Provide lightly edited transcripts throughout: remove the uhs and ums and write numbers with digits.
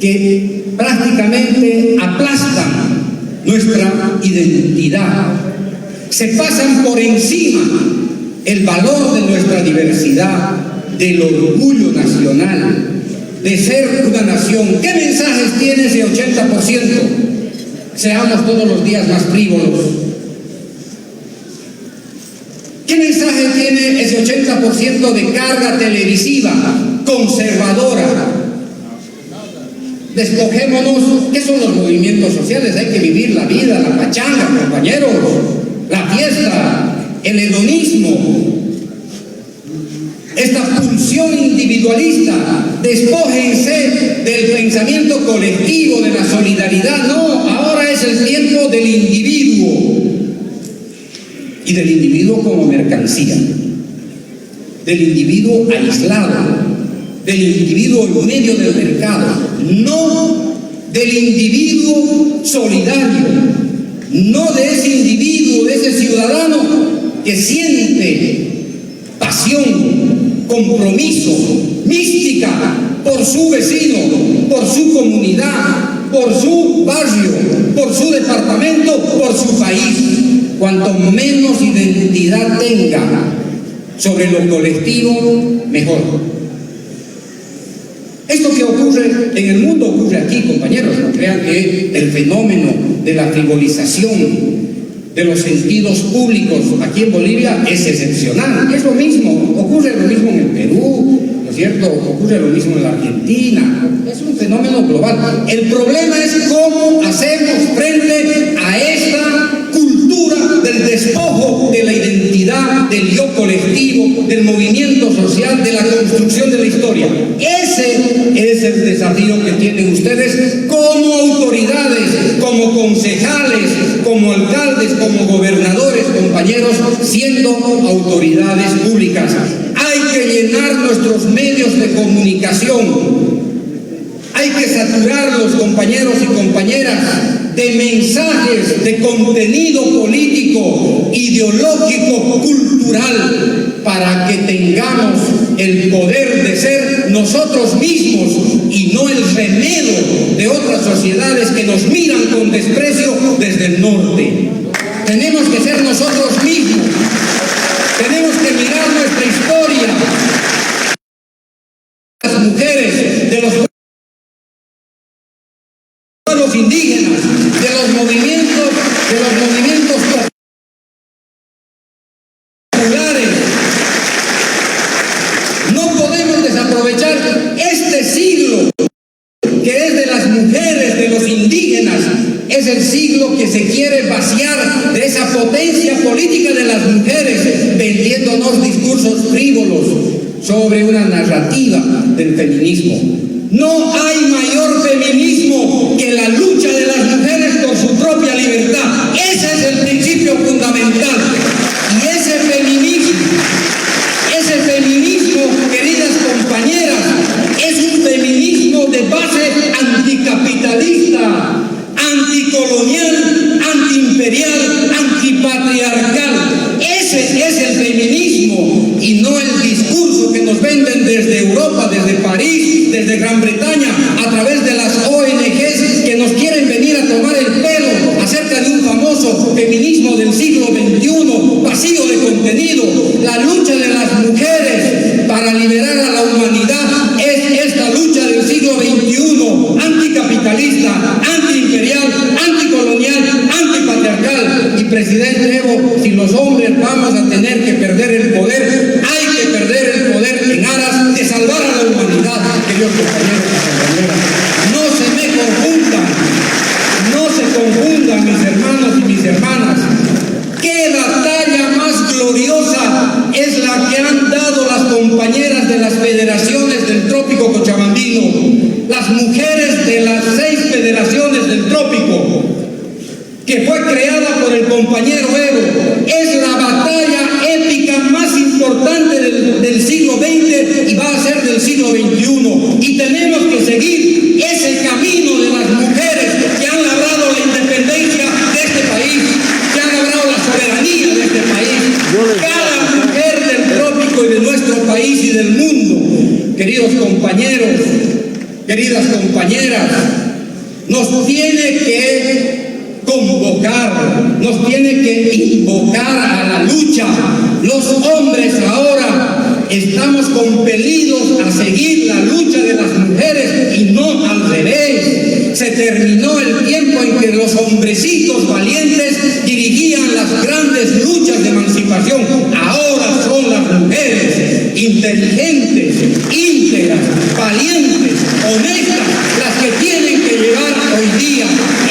que prácticamente aplastan nuestra identidad, se pasan por encima el valor de nuestra diversidad, del orgullo nacional, de ser una nación. ¿Qué mensajes tiene ese 80%? Seamos todos los días más frívolos. ¿Qué mensaje tiene ese 80% de carga televisiva conservadora? Despojémonos. ¿Qué son los movimientos sociales? Hay que vivir la vida, la pachanga, compañeros, la fiesta, el hedonismo, esta pulsión individualista. Despójense del pensamiento colectivo, de la solidaridad. No, ahora es el tiempo del individuo, y del individuo como mercancía, del individuo aislado, del individuo en medio del mercado, no del individuo solidario, no de ese individuo, de ese ciudadano que siente pasión, compromiso, mística por su vecino, por su comunidad, por su barrio, por su departamento, por su país. Cuanto menos identidad tenga sobre lo colectivo, mejor. Esto que ocurre en el mundo ocurre aquí, compañeros. No crean que el fenómeno de la frivolización de los sentidos públicos aquí en Bolivia es excepcional. Es lo mismo, ocurre lo mismo en el Perú, ¿no es cierto? Ocurre lo mismo en la Argentina. Es un fenómeno global. El problema es cómo hacemos frente a esta cultura del despojo de la identidad, del yo colectivo, del movimiento social, de la construcción de la historia. Ese es el desafío que tienen ustedes como autoridades, como concejales, como alcaldes, como gobernadores, compañeros, siendo autoridades públicas. Hay que llenar nuestros medios de comunicación. Hay que saturarlos, compañeros y compañeras, de mensajes, de contenido político, ideológico, cultural, para que tengamos el poder de ser nosotros mismos y no el remedo de otras sociedades que nos miran con desprecio desde el norte. Tenemos que ser nosotros mismos, tenemos que mirar nuestra historia. Las mujeres de los pueblos indígenas, de los movimientos populares. No podemos desaprovechar este siglo que es de las mujeres, de los indígenas. Es el siglo que se quiere vaciar de esa potencia política de las mujeres, vendiéndonos discursos frívolos sobre una narrativa del feminismo. No hay mayor feminismo que la lucha de las mujeres por su propia libertad. Ese es el principio fundamental. Y ese feminismo, queridas compañeras, es un feminismo de base anticapitalista, anticolonial, antiimperial, antipatriarcal. Ese es el feminismo, y no el discurso que nos venden desde Europa, desde París, desde Gran Bretaña, a través de las ONGs que nos quieren venir a tomar el pelo acerca de un famoso feminismo del siglo XXI, vacío de contenido. La lucha de las mujeres para liberar a la humanidad es esta lucha del siglo XXI, anticapitalista, antiimperial, anticolonial, antipatriarcal. Y presidente Evo, si los hombres vamos a tener que perder el poder, hay que perder el poder en aras de salvar a la humanidad, queridos compañeros y compañeras. No se confundan mis hermanos y mis hermanas. ¿Qué batalla más gloriosa es la que han dado las compañeras de las federaciones del Trópico Cochabambino, las mujeres de las 6 federaciones del Trópico, que fue creada por el compañero Evo? Es la batalla épica más importante del siglo XX y va a ser del siglo XXI. Y tenemos que seguir ese camino de las mujeres que han labrado la independencia de este país, que han labrado la soberanía de este país. Cada mujer del Trópico y de nuestro país y del mundo, queridos compañeros, queridas compañeras, nos tiene que convocar, nos tiene que invocar a la lucha. Los hombres ahora estamos compelidos a seguir la lucha de las mujeres y no al revés. Se terminó el tiempo en que los hombrecitos valientes dirigían las grandes luchas de emancipación. Ahora son las mujeres inteligentes, íntegras, valientes, honestas, las que tienen que llevar hoy día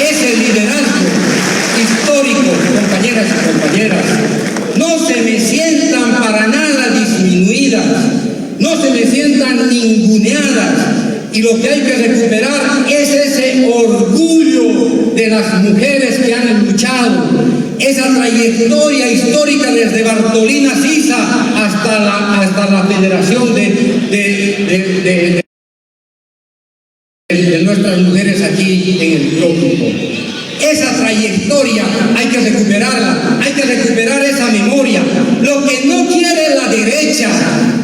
ese liderazgo histórico. Compañeras y compañeras, no se me sientan para nada disminuidas, no se me sientan ninguneadas, y lo que hay que recuperar es ese orgullo de las mujeres que han luchado, esa trayectoria histórica desde Bartolina Sisa hasta la Federación de nuestras mujeres aquí en el trópico. Esa trayectoria hay que recuperarla, hay que recuperar esa memoria. Lo que no quiere la derecha,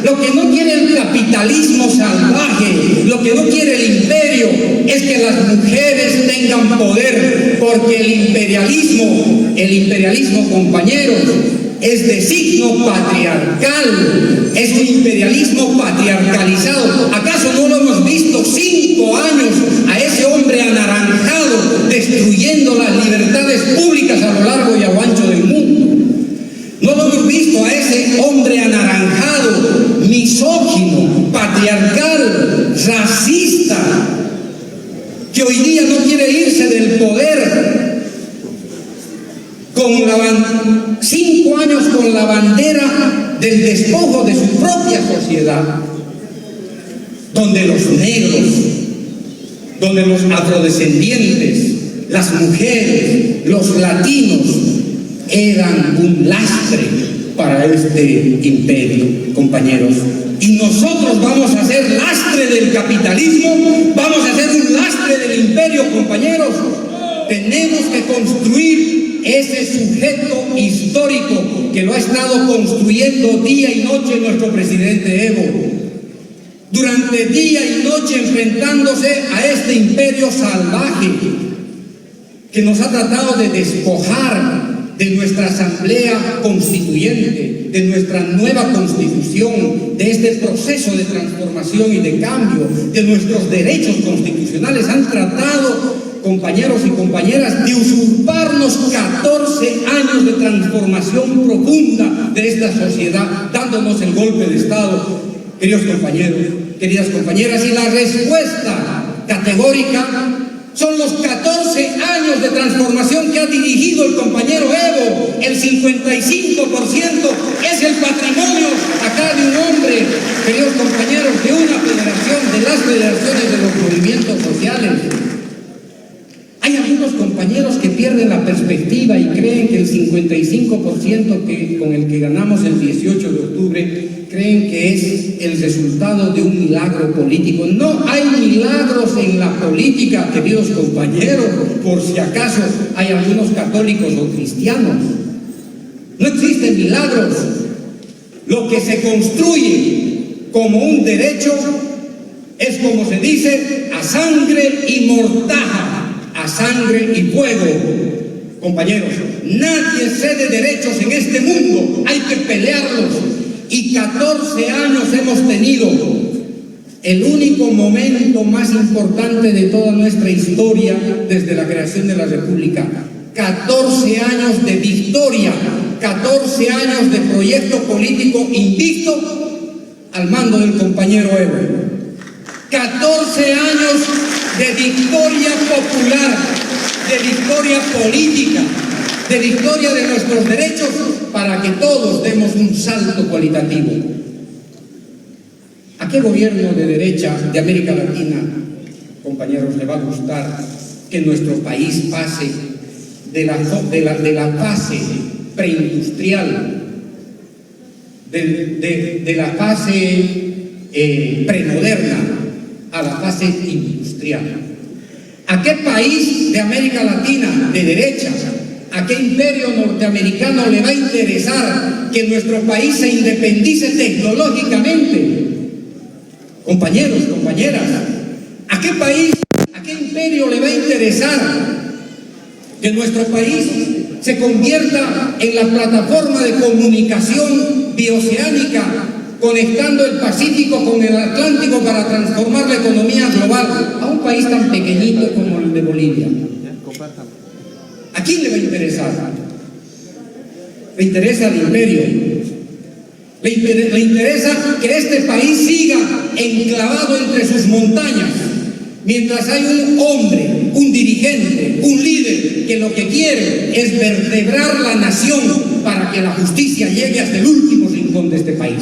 lo que no quiere el capitalismo salvaje, lo que no quiere el imperio, es que las mujeres tengan poder, porque el imperialismo, compañeros, es de signo patriarcal, es un imperialismo patriarcalizado. ¿Acaso no lo hemos visto 5 años a ese hombre anaranjado destruyendo las libertades públicas a lo largo y a lo ancho del mundo? ¿No lo hemos visto a ese hombre anaranjado, misógino, patriarcal, racista, que hoy día no quiere irse del poder? 5 años con la bandera del despojo de su propia sociedad, donde los negros, donde los afrodescendientes, las mujeres, los latinos eran un lastre para este imperio, compañeros. Y nosotros vamos a ser lastre del capitalismo, vamos a ser un lastre del imperio, compañeros. Tenemos que construir ese sujeto histórico que lo ha estado construyendo día y noche nuestro presidente Evo. Durante día y noche enfrentándose a este imperio salvaje que nos ha tratado de despojar de nuestra asamblea constituyente, de nuestra nueva constitución, de este proceso de transformación y de cambio, de nuestros derechos constitucionales. Han tratado, compañeros y compañeras, de usurparnos 14 años de transformación profunda de esta sociedad, dándonos el golpe de Estado, queridos compañeros, queridas compañeras. Y la respuesta categórica son los 14 años de transformación que ha dirigido el compañero Evo. El 55% es el patrimonio acá de un hombre, queridos compañeros, de una federación, de las federaciones de los movimientos sociales. Hay algunos compañeros que pierden la perspectiva y creen que el 55% con el que ganamos el 18 de octubre, creen que es el resultado de un milagro político. No hay milagros en la política, queridos compañeros, por si acaso hay algunos católicos o cristianos. No existen milagros. Lo que se construye como un derecho es, como se dice, a sangre y mortaja, a sangre y fuego. Compañeros, nadie cede derechos en este mundo, hay que pelearlos. Y 14 años hemos tenido, el único momento más importante de toda nuestra historia desde la creación de la República. 14 años de victoria, 14 años de proyecto político invicto al mando del compañero Evo. 14 años de victoria popular, de victoria política, de victoria de nuestros derechos, para que todos demos un salto cualitativo. ¿A qué gobierno de derecha de América Latina, compañeros, le va a gustar que nuestro país pase de la fase preindustrial, de la fase premoderna a la fase industrial? ¿A qué país de América Latina de derecha, a qué imperio norteamericano le va a interesar que nuestro país se independice tecnológicamente? Compañeros, compañeras, ¿a qué qué país, a qué imperio le va a interesar que nuestro país se convierta en la plataforma de comunicación bioceánica, conectando el Pacífico con el Atlántico para transformar la economía global a un país tan pequeñito como el de Bolivia? ¿A quién le va a interesar? Le interesa al imperio. Le interesa que este país siga enclavado entre sus montañas, mientras hay un hombre, un dirigente, un líder que lo que quiere es vertebrar la nación para que la justicia llegue hasta el último rincón de este país,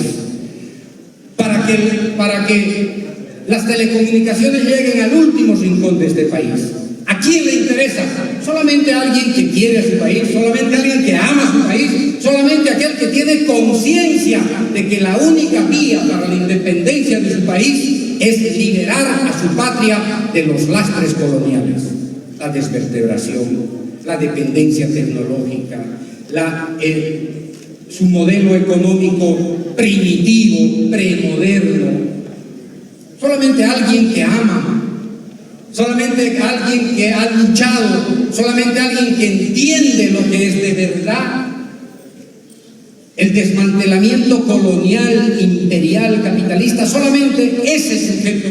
para que las telecomunicaciones lleguen al último rincón de este país. ¿A quién le interesa? Solamente a alguien que quiere a su país, solamente a alguien que ama a su país, solamente aquel que tiene conciencia de que la única vía para la independencia de su país es liberar a su patria de los lastres coloniales, la desvertebración, la dependencia tecnológica, su modelo económico primitivo, premoderno. Solamente alguien que ama, solamente alguien que ha luchado, solamente alguien que entiende lo que es de verdad el desmantelamiento colonial, imperial, capitalista, solamente ese sujeto,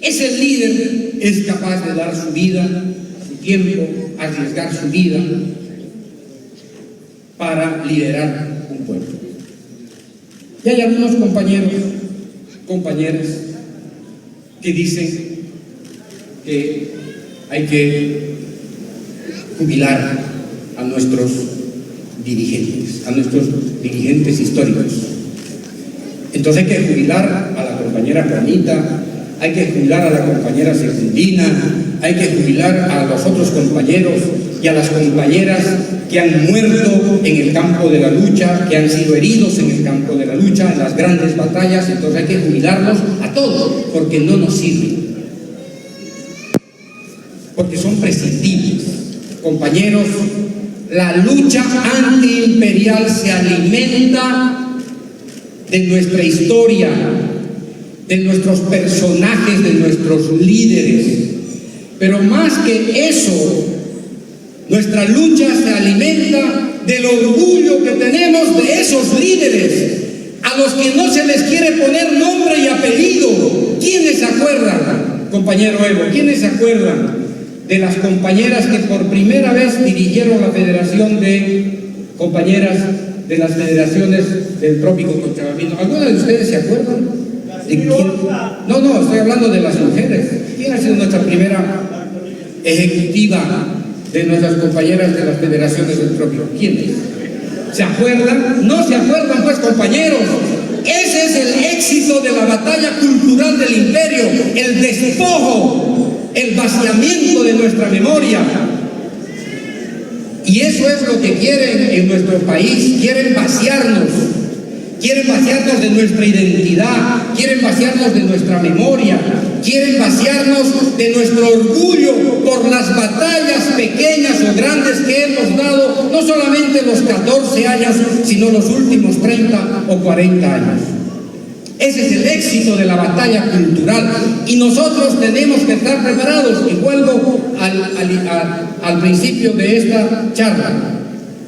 ese líder es capaz de dar su vida, su tiempo, arriesgar su vida para liderar un pueblo. Y hay algunos compañeras que dicen que hay que jubilar a nuestros dirigentes históricos. Entonces hay que jubilar a la compañera Juanita, hay que jubilar a la compañera Secundina, hay que jubilar a los otros compañeros y a las compañeras que han muerto en el campo de la lucha, que han sido heridos en el campo de la lucha, en las grandes batallas. Entonces hay que jubilarlos a todos, porque no nos sirven, porque son prescindibles. Compañeros, la lucha antiimperial se alimenta de nuestra historia, de nuestros personajes, de nuestros líderes. Pero más que eso, nuestra lucha se alimenta del orgullo que tenemos de esos líderes, a los que no se les quiere poner nombre y apellido. ¿Quiénes se acuerdan, compañero Evo? ¿Quiénes se acuerdan de las compañeras que por primera vez dirigieron la Federación de Compañeras de las Federaciones del Trópico Cochabambino? ¿Alguna de ustedes se acuerdan? ¿De quién? No, estoy hablando de las mujeres. ¿Quién ha sido nuestra primera ejecutiva de nuestras compañeras de las Federaciones del Trópico? ¿Quiénes? ¿Se acuerdan? No se acuerdan, pues, compañeros. Ese es el éxito de la batalla cultural del imperio, el despojo, el vaciamiento de nuestra memoria. Y eso es lo que quieren en nuestro país. Quieren vaciarnos de nuestra identidad, quieren vaciarnos de nuestra memoria, quieren vaciarnos de nuestro orgullo por las batallas pequeñas o grandes que hemos dado, no solamente los 14 años, sino los últimos 30 o 40 años. Ese es el éxito de la batalla cultural, y nosotros tenemos que estar preparados. Y vuelvo al principio de esta charla.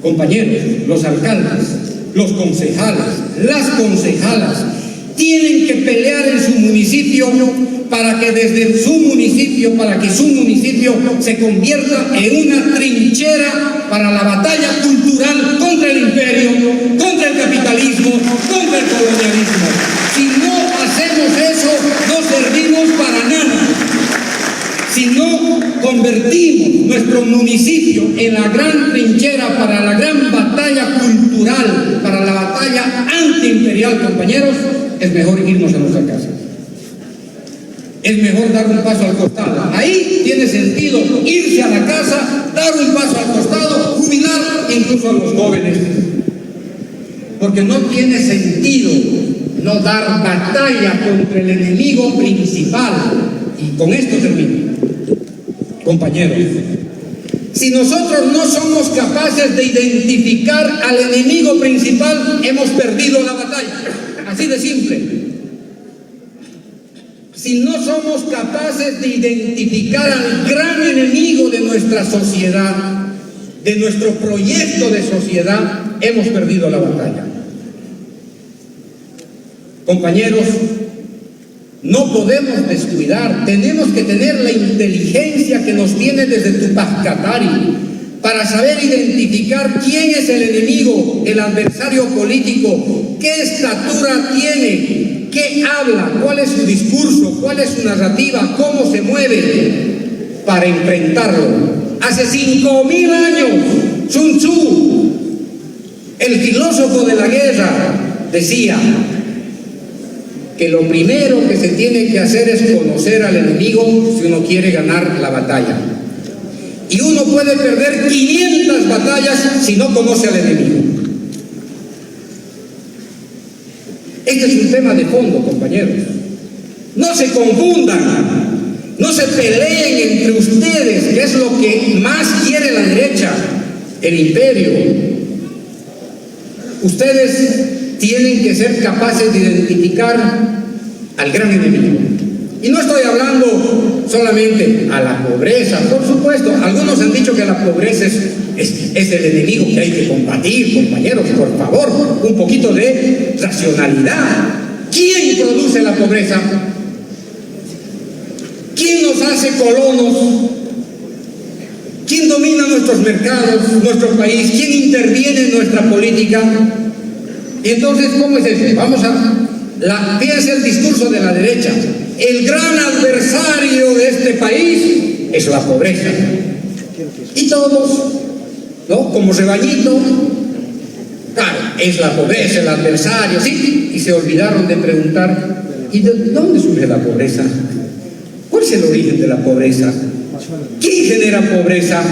Compañeros, los alcaldes, los concejales, las concejalas tienen que pelear en su municipio para que su municipio se convierta en una trinchera para la batalla cultural contra el imperio, contra el capitalismo, contra el colonialismo. Si no hacemos eso, no servimos para nada. Si no convertimos nuestro municipio en la gran trinchera para la gran batalla cultural, para la batalla antiimperial, compañeros, es mejor irnos a nuestra casa. Es mejor dar un paso al costado. Ahí tiene sentido irse a la casa, dar un paso al costado, jubilar incluso a los jóvenes. Porque no tiene sentido no dar batalla contra el enemigo principal. Y con esto termino. Compañeros, si nosotros no somos capaces de identificar al enemigo principal, hemos perdido la batalla. Así de simple. si no somos capaces de identificar al gran enemigo de nuestra sociedad, de nuestro proyecto de sociedad, hemos perdido la batalla. Compañeros, no podemos descuidar, tenemos que tener la inteligencia que nos tiene desde Tupac Katari para saber identificar quién es el enemigo, el adversario político, qué estatura tiene, qué habla, cuál es su discurso, cuál es su narrativa, cómo se mueve para enfrentarlo. Hace 5.000 años, Sun Tzu, el filósofo de la guerra, decía que lo primero que se tiene que hacer es conocer al enemigo si uno quiere ganar la batalla. Y uno puede perder 500 batallas si no conoce al enemigo. Este es un tema de fondo, compañeros. No se confundan, no se peleen entre ustedes, que es lo que más quiere la derecha, el imperio. Ustedes tienen que ser capaces de identificar al gran enemigo. Y no estoy hablando solamente a la pobreza, por supuesto. Algunos han dicho que la pobreza es el enemigo que hay que combatir, compañeros, por favor, un poquito de racionalidad. ¿Quién produce la pobreza? ¿Quién nos hace colonos? ¿Quién domina nuestros mercados, nuestro país? ¿Quién interviene en nuestra política? Y entonces, ¿cómo es eso? Fíjense el discurso de la derecha. El gran adversario de este país es la pobreza. Y todos, ¿no? Como rebañito, claro, es la pobreza el adversario, ¿sí? Y se olvidaron de preguntar, ¿y de dónde surge la pobreza? ¿Cuál es el origen de la pobreza? ¿Quién genera pobreza?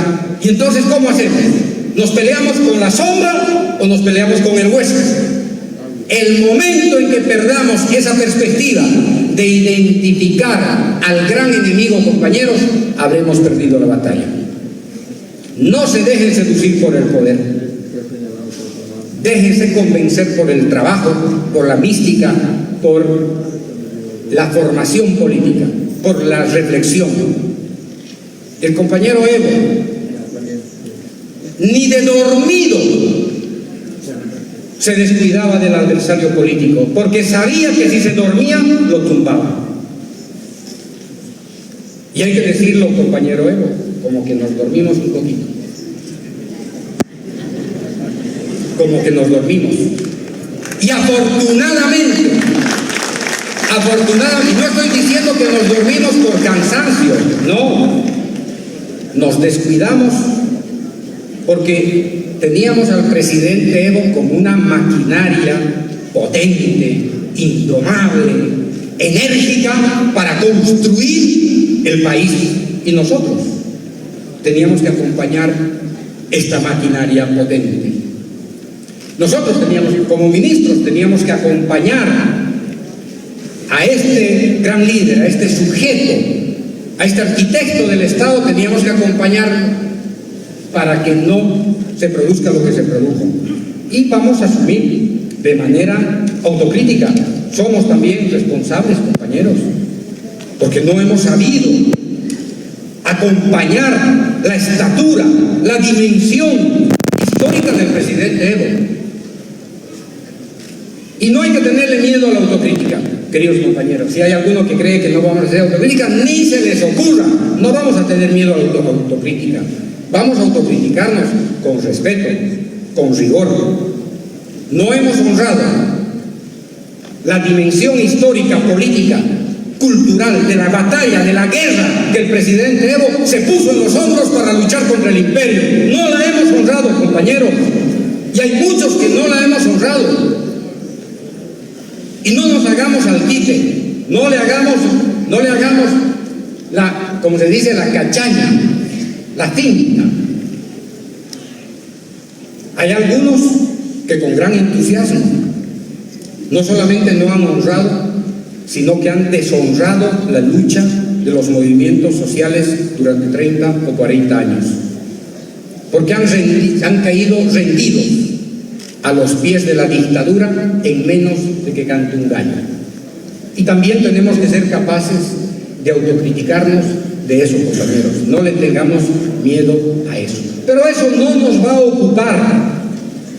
Y entonces, ¿cómo hacemos? ¿Nos peleamos con la sombra o nos peleamos con el hueso? El momento en que perdamos esa perspectiva de identificar al gran enemigo, compañeros, habremos perdido la batalla. No se dejen seducir por el poder. Déjense convencer por el trabajo, por la mística, por la formación política, por la reflexión. El compañero Evo, ni de dormido se descuidaba del adversario político, porque sabía que si se dormía, lo tumbaba. Y hay que decirlo, compañero Evo, como que nos dormimos un poquito. Como que nos dormimos. Y afortunadamente, no estoy diciendo que nos dormimos por cansancio, no. Nos descuidamos porque teníamos al presidente Evo como una maquinaria potente, indomable, enérgica para construir el país. Y nosotros teníamos que acompañar esta maquinaria potente. Nosotros teníamos, como ministros, teníamos que acompañar a este gran líder, a este sujeto, a este arquitecto del Estado, teníamos que acompañar para que no se produzca lo que se produjo. Y vamos a asumir de manera autocrítica. Somos también responsables, compañeros, porque no hemos sabido acompañar la estatura, la dimensión histórica del presidente Evo. Y no hay que tenerle miedo a la autocrítica, queridos compañeros. Si hay alguno que cree que no vamos a hacer autocrítica, ni se les ocurra. No vamos a tener miedo a la autocrítica. Vamos a autocriticarnos con respeto, con rigor. No hemos honrado la dimensión histórica, política, cultural de la batalla, de la guerra que el presidente Evo se puso en los hombros para luchar contra el imperio. No la hemos honrado, compañeros. Y hay muchos que no la hemos honrado. Y no nos hagamos al quite, no le hagamos la, como se dice, la cachaña, la finta. Hay algunos que con gran entusiasmo no solamente no han honrado, sino que han deshonrado la lucha de los movimientos sociales durante 30 o 40 años, porque han caído rendidos a los pies de la dictadura en menos de que cante un gallo. Y también tenemos que ser capaces de autocriticarnos de eso, compañeros. No le tengamos miedo a eso. Pero eso no nos va a ocupar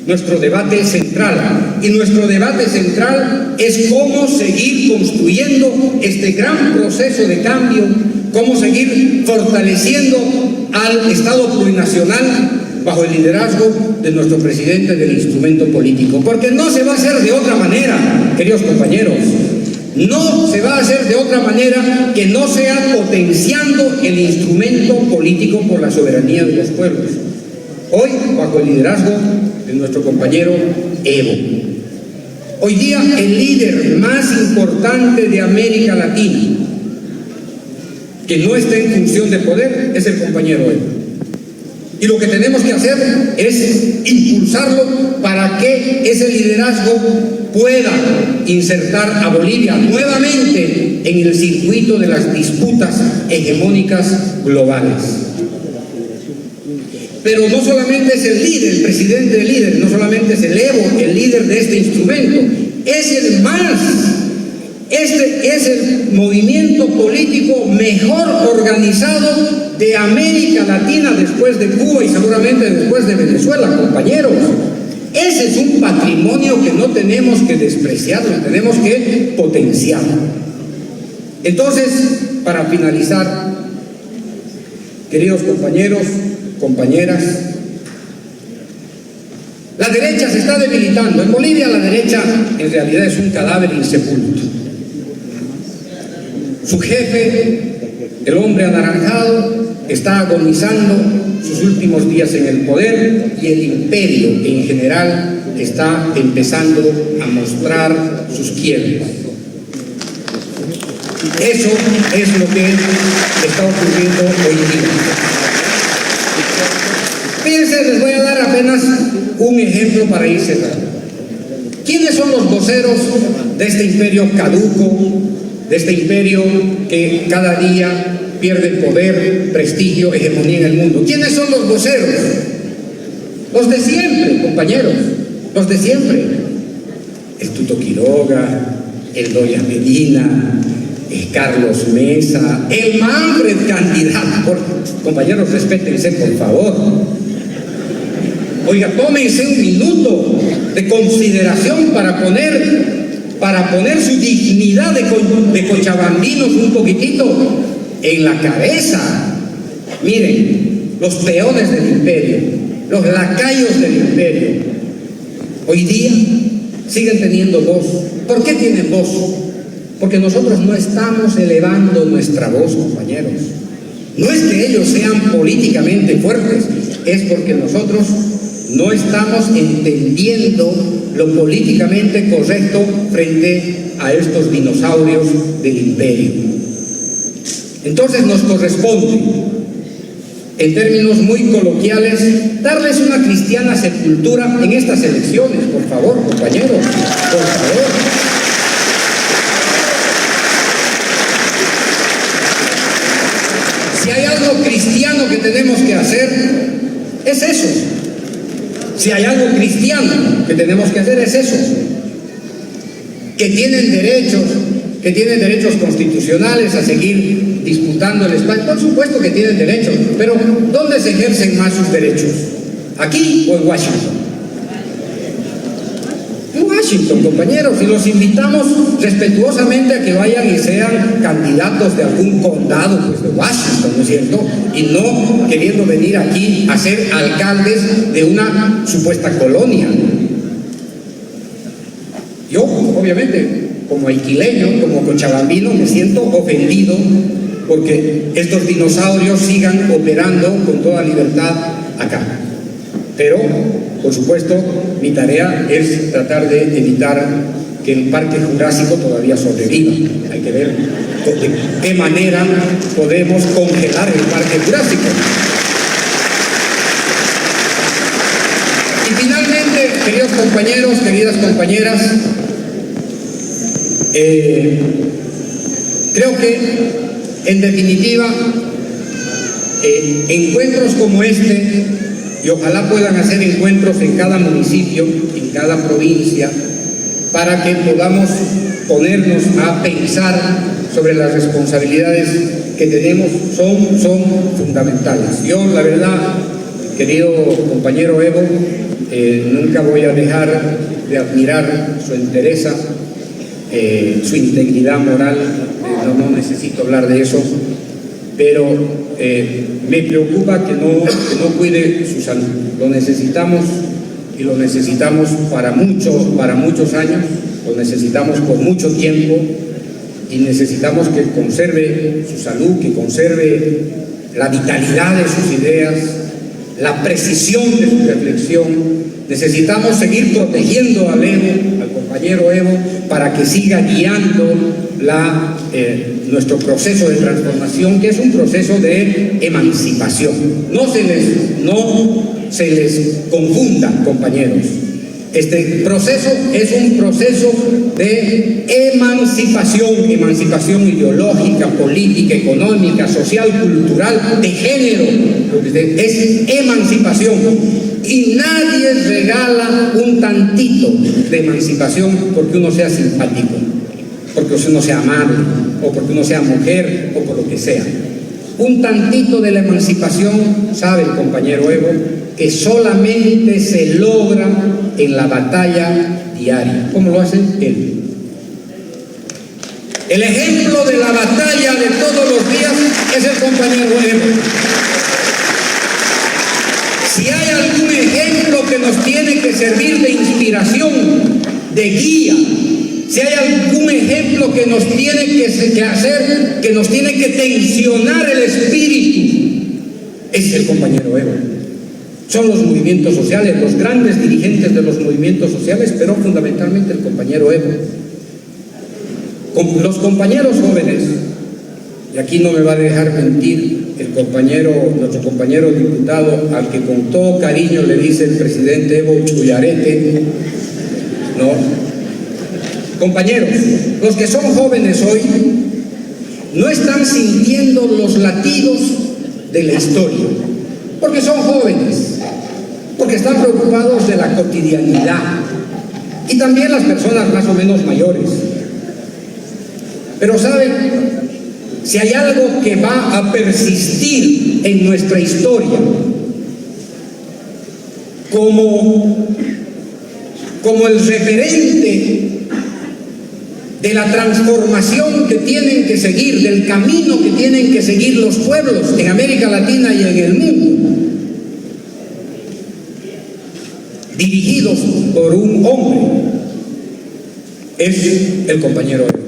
nuestro debate central. Y nuestro debate central es cómo seguir construyendo este gran proceso de cambio, cómo seguir fortaleciendo al Estado plurinacional bajo el liderazgo de nuestro presidente del instrumento político. Porque no se va a hacer de otra manera, queridos compañeros. No se va a hacer de otra manera que no sea potenciando el instrumento político por la soberanía de los pueblos. Hoy, bajo el liderazgo de nuestro compañero Evo. Hoy día, el líder más importante de América Latina, que no está en función de poder, es el compañero Evo. Y lo que tenemos que hacer es impulsarlo para que ese liderazgo pueda insertar a Bolivia nuevamente en el circuito de las disputas hegemónicas globales. Pero no solamente es el líder, el presidente el líder, no solamente es el Evo el líder de este instrumento, es el más. Este es el movimiento político mejor organizado de América Latina después de Cuba y seguramente después de Venezuela, compañeros. Ese es un patrimonio que no tenemos que despreciar, lo tenemos que potenciar. Entonces, para finalizar, queridos compañeros, compañeras, la derecha se está debilitando. En Bolivia la derecha en realidad es un cadáver insepulto. Su jefe, el hombre anaranjado, está agonizando sus últimos días en el poder y el imperio en general está empezando a mostrar sus quiebres. Eso es lo que está ocurriendo hoy día. Fíjense, les voy a dar apenas un ejemplo para ir cerrando. ¿Quiénes son los voceros de este imperio caduco, de este imperio que cada día pierde poder, prestigio, hegemonía en el mundo? ¿Quiénes son los voceros? Los de siempre, compañeros, los de siempre. El Tuto Quiroga, el Doria Medina, el Carlos Mesa, el Manfred candidato. Compañeros, respétense, por favor. Oiga, tómense un minuto de consideración para poner su dignidad de cochabambinos un poquitito en la cabeza. Miren, los peones del imperio, los lacayos del imperio, hoy día siguen teniendo voz. ¿Por qué tienen voz? Porque nosotros no estamos elevando nuestra voz, compañeros. No es que ellos sean políticamente fuertes, es porque nosotros no estamos entendiendo lo políticamente correcto frente a estos dinosaurios del imperio. Entonces nos corresponde, en términos muy coloquiales, darles una cristiana sepultura en estas elecciones, por favor, compañeros, por favor. Si hay algo cristiano que tenemos que hacer, es eso. Si hay algo cristiano que tenemos que hacer, es eso. Que tienen derechos constitucionales a seguir disputando el espacio. Por supuesto que tienen derechos, pero ¿dónde se ejercen más sus derechos? ¿Aquí o en Washington? En Washington, compañeros, y los invitamos respetuosamente a que vayan y sean candidatos de algún condado, pues, de Washington, ¿no es cierto? Y no queriendo venir aquí a ser alcaldes de una supuesta colonia. Yo, obviamente, como aiquileño, como cochabambino, me siento ofendido porque estos dinosaurios sigan operando con toda libertad acá. Pero, por supuesto, mi tarea es tratar de evitar que el Parque Jurásico todavía sobreviva. Hay que ver de qué manera podemos congelar el Parque Jurásico. Y finalmente, queridos compañeros, queridas compañeras, creo que, en definitiva, encuentros como este, y ojalá puedan hacer encuentros en cada municipio, en cada provincia, para que podamos ponernos a pensar sobre las responsabilidades que tenemos son fundamentales. Yo, la verdad, querido compañero Evo, nunca voy a dejar de admirar su entereza, su integridad moral. No necesito hablar de eso, pero me preocupa que no cuide su salud. Lo necesitamos, y lo necesitamos para muchos años, lo necesitamos por mucho tiempo, y necesitamos que conserve su salud, que conserve la vitalidad de sus ideas, la precisión de su reflexión. Necesitamos seguir protegiendo al compañero Evo, para que siga guiando nuestro proceso de transformación, que es un proceso de emancipación. No se les confunda, compañeros. Este proceso es un proceso de emancipación ideológica, política, económica, social, cultural, de género. Es emancipación. Y nadie regala un tantito de emancipación porque uno sea simpático, porque uno sea amable, o porque uno sea mujer, o por lo que sea. Un tantito de la emancipación, sabe el compañero Evo, que solamente se logra en la batalla diaria. ¿Cómo lo hace él? El ejemplo de la batalla de todos los días es el compañero Evo. Si hay algún ejemplo que nos tiene que servir de inspiración, de guía, si hay algún ejemplo que nos tiene que hacer, que nos tiene que tensionar el espíritu, es el compañero Evo. Son los movimientos sociales, los grandes dirigentes de los movimientos sociales, pero fundamentalmente el compañero Evo. Los compañeros jóvenes, y aquí no me va a dejar mentir nuestro compañero diputado, al que con todo cariño le dice el presidente Evo Chuyarete, ¿no? Compañeros, los que son jóvenes hoy no están sintiendo los latidos de la historia, porque son jóvenes, porque están preocupados de la cotidianidad, y también las personas más o menos mayores. Pero ¿saben? Si hay algo que va a persistir en nuestra historia como el referente de la transformación que tienen que seguir, del camino que tienen que seguir los pueblos en América Latina y en el mundo, dirigidos por un hombre, es el compañero Evo.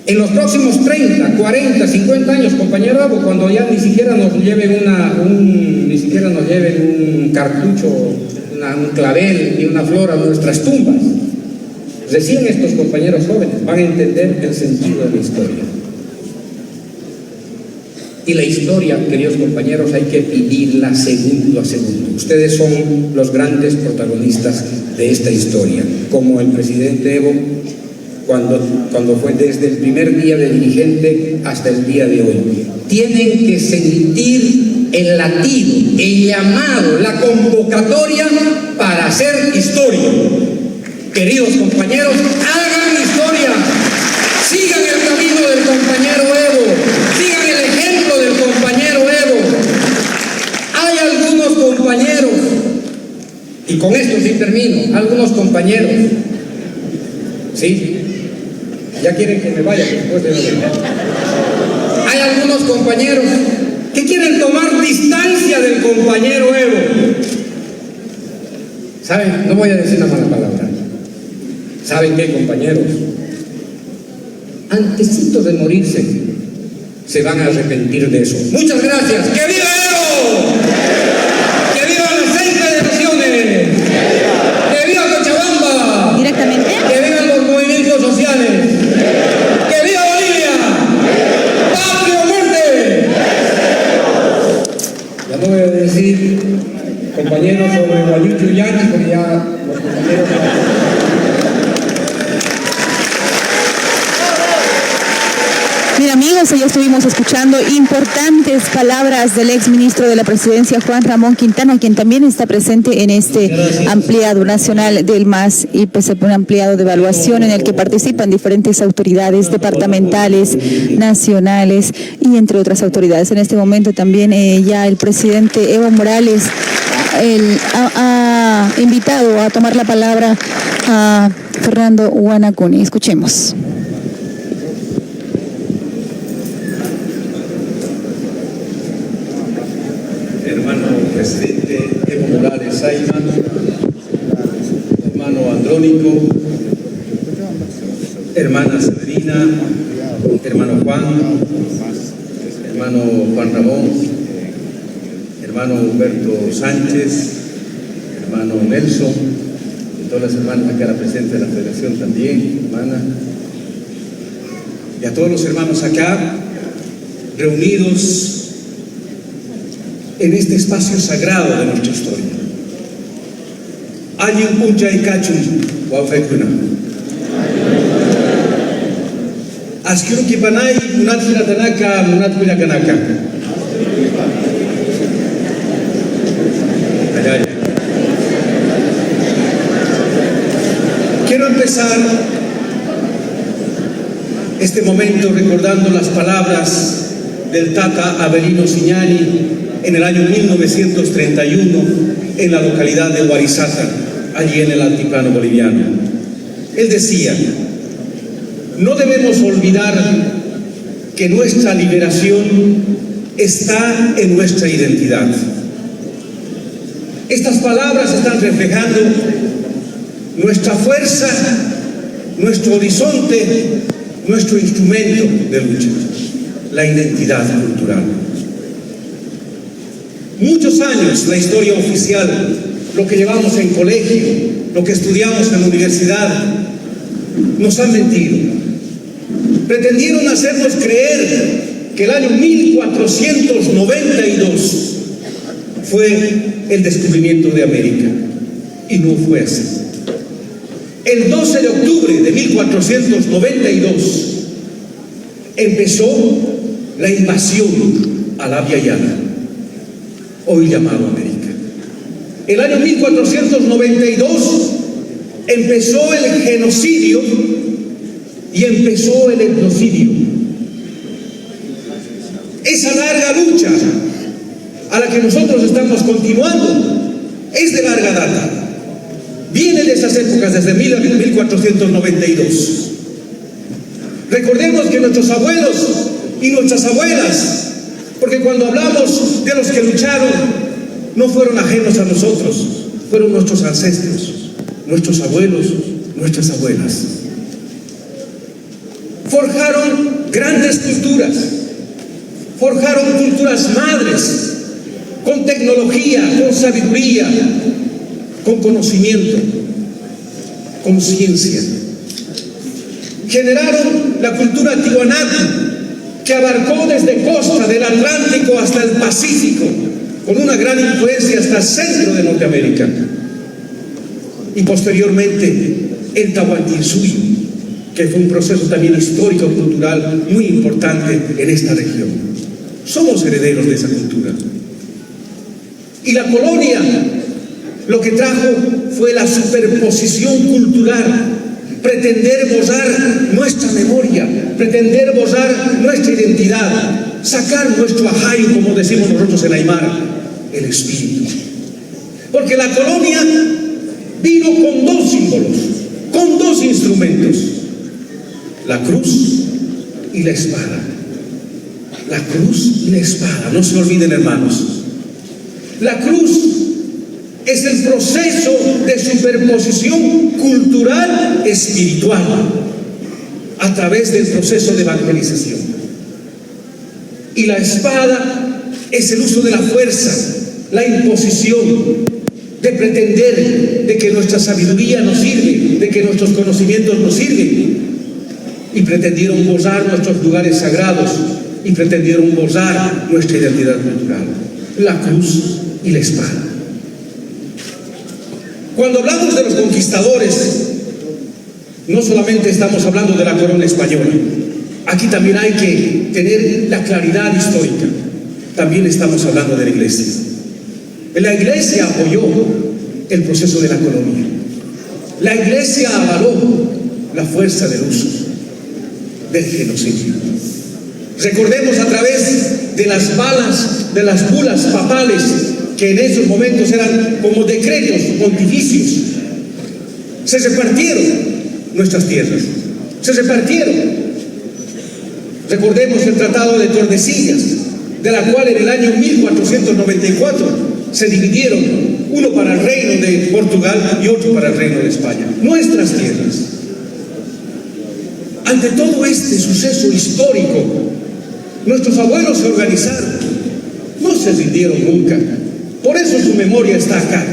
En los próximos 30, 40, 50 años, compañero Evo, cuando ya ni siquiera nos lleven un cartucho, un clavel ni una flor a nuestras tumbas, recién estos compañeros jóvenes van a entender el sentido de la historia. Y la historia, queridos compañeros, hay que vivirla segundo a segundo. Ustedes son los grandes protagonistas de esta historia, como el presidente Evo, cuando fue desde el primer día de dirigente hasta el día de hoy. Tienen que sentir el latido, el llamado, la convocatoria para hacer historia. Queridos compañeros, hagan historia, sigan el camino del compañero Evo, sigan el ejemplo del compañero Evo. Hay algunos compañeros, y con esto sí termino, algunos compañeros, ¿sí? Ya quieren que me vaya después de Hay algunos compañeros que quieren tomar distancia del compañero Evo. ¿Saben? No voy a decir la mala palabra. ¿Saben qué, compañeros? Antecitos de morirse, se van a arrepentir de eso. Muchas gracias. ¡Que viva Evo! ¡Que vivan las 6 federaciones! ¡Que viva Cochabamba! Directamente. ¡Que vivan los movimientos sociales! ¡Que viva Bolivia! ¡Patria o muerte! Ya no voy a decir, compañeros, sobre Guayucho y Yanqui, porque ya los compañeros... Mira, amigo. amigos, ya estuvimos escuchando importantes palabras del exministro de la Presidencia, Juan Ramón Quintana, quien también está presente en este ampliado nacional del MAS y pues un ampliado de evaluación en el que participan diferentes autoridades departamentales, nacionales y entre otras autoridades. En este momento también ya el presidente Evo Morales ha invitado a tomar la palabra a Fernando Guanacuni. Escuchemos. Hermano presidente Evo Morales Ayman, hermano Andrónico, hermana Severina, hermano Juan, hermano Juan Ramón, hermano Humberto Sánchez, hermano Nelson, y todas las hermanas acá presentes de la Federación también, hermana, y a todos los hermanos acá reunidos en este espacio sagrado de nuestra historia. Ayin puncha y cachun, wafekuna. Askiru kipanay, munat hiratanaka, munat kuyakanaka. Quiero empezar este momento recordando las palabras del Tata Avelino Siñani en el año 1931 en la localidad de Huarizata, allí en el altiplano boliviano. Él decía: no debemos olvidar que nuestra liberación está en nuestra identidad. Estas palabras están reflejando nuestra fuerza, nuestro horizonte, nuestro instrumento de lucha, la identidad cultural. Muchos años la historia oficial, lo que llevamos en colegio, lo que estudiamos en la universidad, nos han mentido. Pretendieron hacernos creer que el año 1492 fue el descubrimiento de América, y no fue así. El 12 de octubre de 1492 empezó la invasión a la Via Llana, hoy llamado América. El año 1492 empezó el genocidio y empezó el etnocidio. Esa larga lucha a la que nosotros estamos continuando es de larga data. Viene de esas épocas, desde 1492. Recordemos que nuestros abuelos y nuestras abuelas, porque cuando hablamos de los que lucharon, no fueron ajenos a nosotros, fueron nuestros ancestros, nuestros abuelos, nuestras abuelas. Forjaron grandes culturas, forjaron culturas madres, con tecnología, con sabiduría, con conocimiento, con ciencia. Generaron la cultura tiwanaku, que abarcó desde costa del Atlántico hasta el Pacífico, con una gran influencia hasta el centro de Norteamérica. Y posteriormente el Tahuantinsuyo, que fue un proceso también histórico, cultural, muy importante en esta región. Somos herederos de esa cultura. Y la colonia lo que trajo fue la superposición cultural, pretender borrar nuestra memoria, pretender borrar nuestra identidad, sacar nuestro ajayo, como decimos nosotros en Aymara, el espíritu. Porque la colonia vino con dos símbolos, con dos instrumentos: la cruz y la espada. La cruz y la espada, no se olviden, hermanos. La cruz es el proceso de superposición cultural espiritual a través del proceso de evangelización. Y la espada es el uso de la fuerza, la imposición, de pretender de que nuestra sabiduría nos sirve, de que nuestros conocimientos nos sirven. Y pretendieron borrar nuestros lugares sagrados y pretendieron borrar nuestra identidad cultural. La cruz y la espada. Cuando hablamos de los conquistadores, no solamente estamos hablando de la corona española, aquí también hay que tener la claridad histórica. También estamos hablando de la iglesia. La iglesia apoyó el proceso de la colonia. La iglesia avaló la fuerza del uso del genocidio. Recordemos a través de las balas, de las bulas papales, que en esos momentos eran como decretos pontificios, se repartieron nuestras tierras, se repartieron. Recordemos el Tratado de Tordesillas, de la cual en el año 1494 se dividieron, uno para el reino de Portugal y otro para el reino de España, nuestras tierras. Ante todo este suceso histórico, nuestros abuelos se organizaron, no se rindieron nunca, por eso su memoria está acá.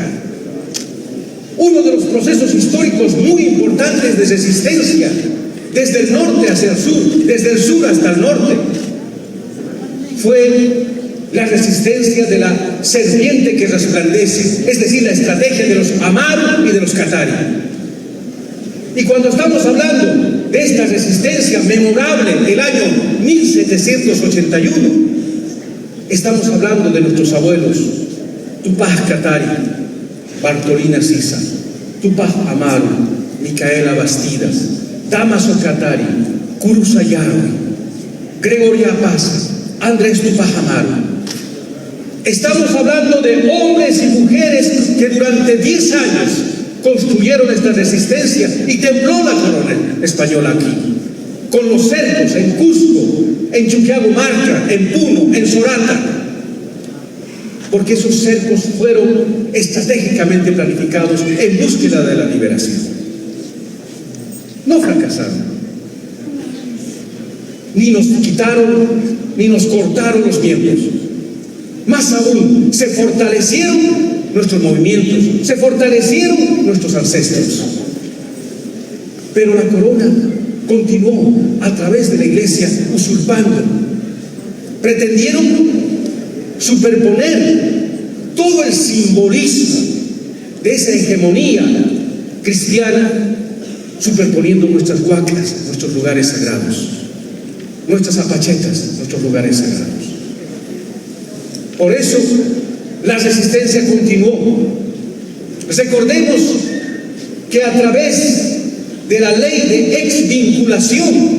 Uno de los procesos históricos muy importantes de resistencia, desde el norte hacia el sur, desde el sur hasta el norte, fue la resistencia de la serpiente que resplandece, es decir, la estrategia de los Amaru y de los Katari. Y cuando estamos hablando de esta resistencia memorable del año 1781, estamos hablando de nuestros abuelos, Tupac Katari, Bartolina Sisa, Tupac Amaru, Micaela Bastidas, Damaso Katari, Curuza Yarwi, Gregoria Paz, Andrés Tupac Amaru. Estamos hablando de hombres y mujeres que durante 10 años construyeron esta resistencia y tembló la corona española aquí, con los cercos en Cusco, en Chuquiaguamarca, en Puno, en Sorata, porque esos cercos fueron estratégicamente planificados en búsqueda de la liberación. No fracasaron, ni nos quitaron, ni nos cortaron los miembros. Más aún, se fortalecieron nuestros movimientos, se fortalecieron nuestros ancestros. Pero la corona continuó a través de la iglesia usurpando. Pretendieron superponer todo el simbolismo de esa hegemonía cristiana, superponiendo nuestras huacas, nuestros lugares sagrados, nuestras apachetas, nuestros lugares sagrados. Por eso la resistencia continuó. Recordemos que a través de la ley de exvinculación,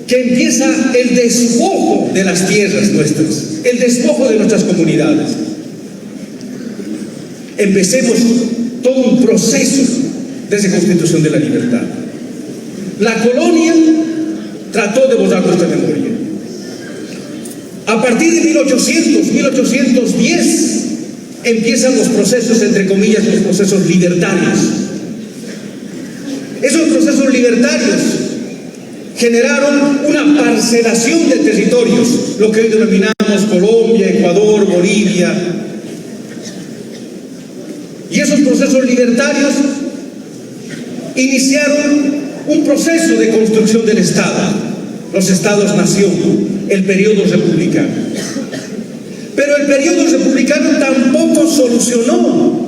que empieza el despojo de las tierras nuestras, el despojo de nuestras comunidades, empecemos todo un proceso de reconstitución de la libertad. La colonia trató de borrar nuestra memoria. A partir de 1810 empiezan los procesos, entre comillas, los procesos libertarios. Esos procesos libertarios generaron una parcelación de territorios, lo que hoy denominamos Colombia, Ecuador, Bolivia. Y esos procesos libertarios iniciaron un proceso de construcción del Estado, los Estados-nación, el periodo republicano. Pero el periodo republicano tampoco solucionó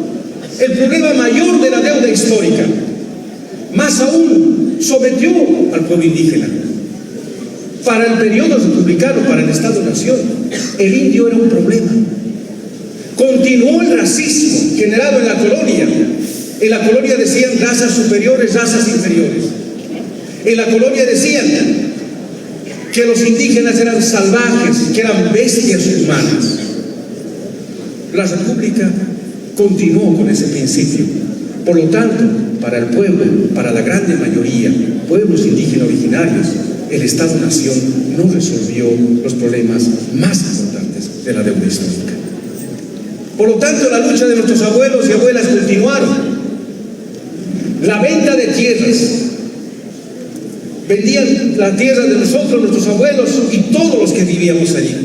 el problema mayor de la deuda histórica. Más aún, sometió al pueblo indígena. Para el periodo republicano, para el Estado-nación, el indio era un problema. Continuó el racismo generado en la colonia. En la colonia decían razas superiores, razas inferiores. En la colonia decían que los indígenas eran salvajes, que eran bestias humanas. La República continuó con ese principio. Por lo tanto, para el pueblo, para la grande mayoría, pueblos indígenas originarios, el Estado-nación no resolvió los problemas más importantes de la deuda histórica. Por lo tanto, la lucha de nuestros abuelos y abuelas continuaron. La venta de tierras, vendían la tierra de nosotros, nuestros abuelos y todos los que vivíamos allí.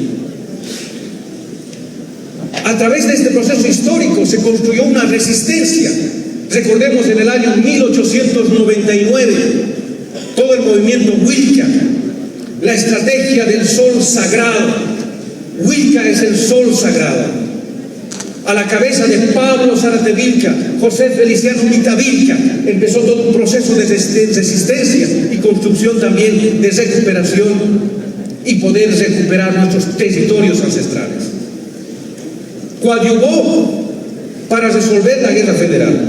A través de este proceso histórico se construyó una resistencia. Recordemos en el año 1899, todo el movimiento Huilca, la estrategia del sol sagrado. Huilca es el sol sagrado. a la cabeza de Pablo Zárate Vilca, José Feliciano Vilca, empezó todo un proceso de resistencia y construcción también de recuperación y poder recuperar nuestros territorios ancestrales. Coadyuvó para resolver la guerra federal,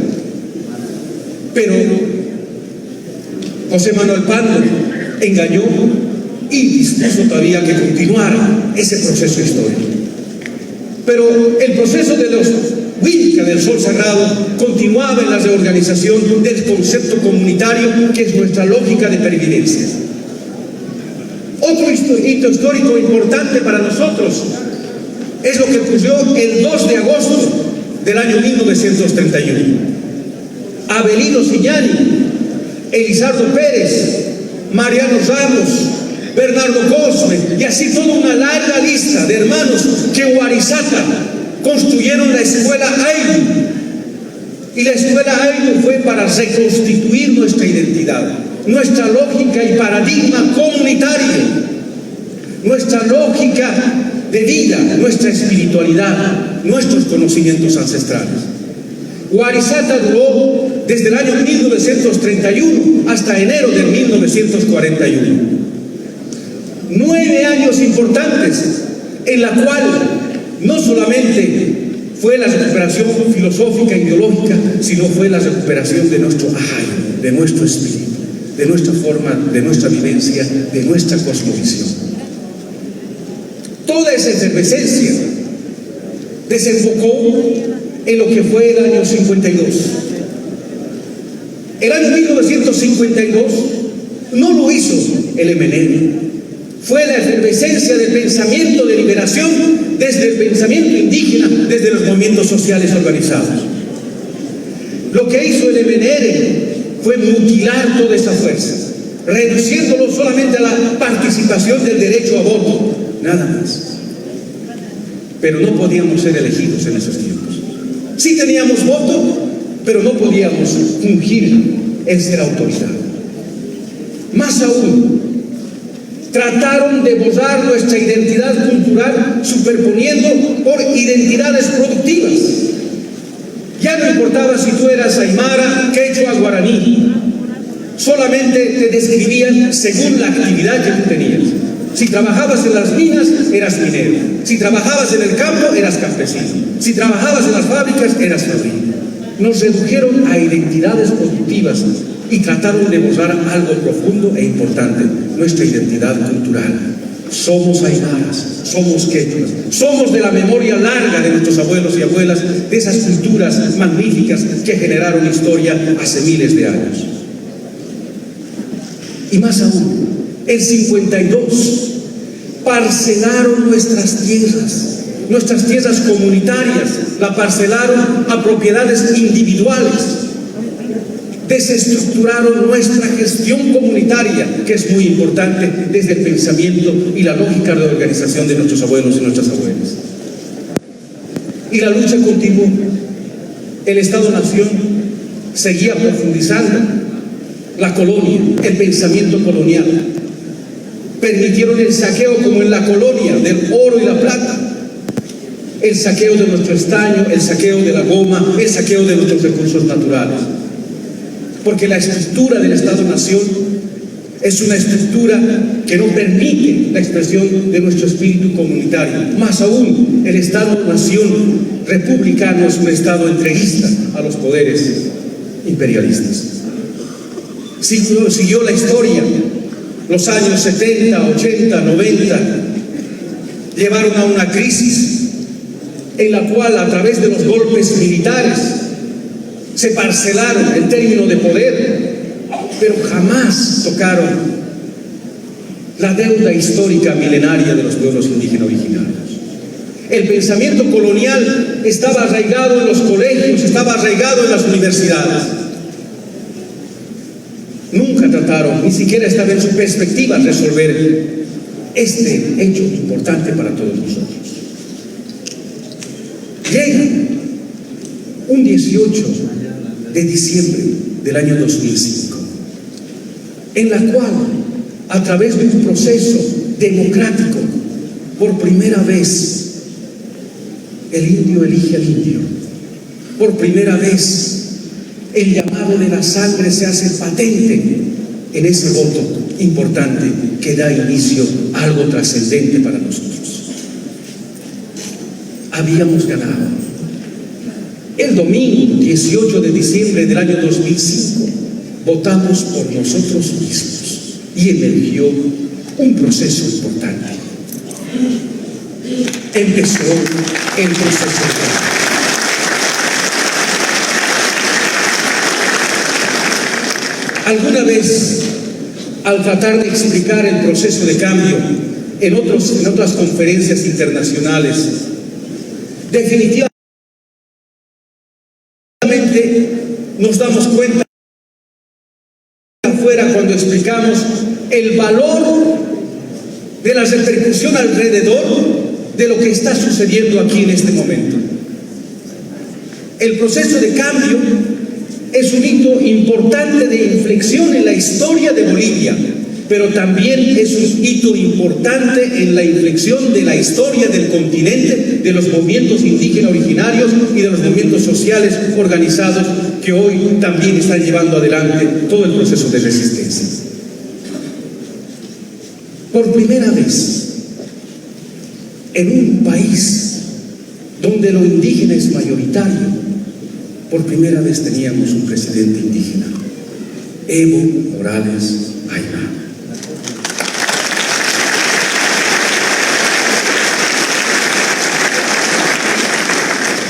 pero José Manuel Pando engañó y dispuso todavía que continuara ese proceso histórico. Pero el proceso de los Vilca del Sol Sagrado continuaba en la reorganización del concepto comunitario, que es nuestra lógica de pervivencia. Otro hito histórico importante para nosotros es lo que ocurrió el 2 de agosto del año 1931. Avelino Signani, Elizardo Pérez, Mariano Ramos, Bernardo Cosme, y así toda una larga lista de hermanos que Huarizata construyeron la escuela Ayllu. Y la escuela Ayllu fue para reconstituir nuestra identidad, nuestra lógica y paradigma comunitario, nuestra lógica de vida, nuestra espiritualidad, nuestros conocimientos ancestrales. Huarizata duró desde el año 1931 hasta enero de 1941. 9 años importantes en la cual no solamente fue la recuperación filosófica e ideológica, sino fue la recuperación de nuestro ahay, de nuestro espíritu, de nuestra forma, de nuestra vivencia, de nuestra cosmovisión. Toda esa efervescencia desembocó en lo que fue el año 52. El año 1952 no lo hizo el MNL. Fue la efervescencia del pensamiento de liberación desde el pensamiento indígena, desde los movimientos sociales organizados. Lo que hizo el MNR fue mutilar toda esa fuerza, reduciéndolo solamente a la participación del derecho a voto, nada más. Pero no podíamos ser elegidos en esos tiempos. Sí teníamos voto, pero no podíamos fungir en ser autoridad. Más aún, trataron de borrar nuestra identidad cultural superponiendo por identidades productivas. Ya no importaba si tú eras aymara, quechua, guaraní. Solamente te describían según la actividad que tú tenías. Si trabajabas en las minas, eras minero. Si trabajabas en el campo, eras campesino. Si trabajabas en las fábricas, eras fabril. Nos redujeron a identidades productivas y trataron de borrar algo profundo e importante, nuestra identidad cultural. Somos aymaras, somos quechuas, somos de la memoria larga de nuestros abuelos y abuelas, de esas culturas magníficas que generaron historia hace miles de años. Y más aún, en 52 parcelaron nuestras tierras comunitarias, la parcelaron a propiedades individuales. Desestructuraron nuestra gestión comunitaria, que es muy importante desde el pensamiento y la lógica de organización de nuestros abuelos y nuestras abuelas. Y la lucha continuó. El Estado-Nación seguía profundizando la colonia, el pensamiento colonial. Permitieron el saqueo, como en la colonia, del oro y la plata. El saqueo de nuestro estaño, el saqueo de la goma, el saqueo de nuestros recursos naturales. Porque la estructura del Estado-Nación es una estructura que no permite la expresión de nuestro espíritu comunitario. Más aún, el Estado-Nación republicano es un Estado entreguista a los poderes imperialistas. Siguió la historia. Los años 70, 80, 90 llevaron a una crisis en la cual, a través de los golpes militares, se parcelaron el término de poder, pero jamás tocaron la deuda histórica milenaria de los pueblos indígenas originarios. El pensamiento colonial estaba arraigado en los colegios, estaba arraigado en las universidades. Nunca trataron, ni siquiera estaba en su perspectiva, resolver este hecho importante para todos nosotros. Llega un 18 de diciembre del año 2005, en la cual, a través de un proceso democrático, por primera vez, el indio elige al indio. Por primera vez, el llamado de la sangre se hace patente en ese voto importante que da inicio a algo trascendente para nosotros. Habíamos ganado. El domingo 18 de diciembre del año 2005 votamos por nosotros mismos y emergió un proceso importante. Empezó el proceso de cambio. Alguna vez, al tratar de explicar el proceso de cambio en otras conferencias internacionales, definitivamente nos damos cuenta afuera cuando explicamos el valor de la repercusión alrededor de lo que está sucediendo aquí en este momento. El proceso de cambio es un hito importante de inflexión en la historia de Bolivia, pero también es un hito importante en la inflexión de la historia del continente, de los movimientos indígenas originarios y de los movimientos sociales organizados que hoy también están llevando adelante todo el proceso de resistencia. Por primera vez, en un país donde lo indígena es mayoritario, por primera vez teníamos un presidente indígena, Evo Morales Ayala.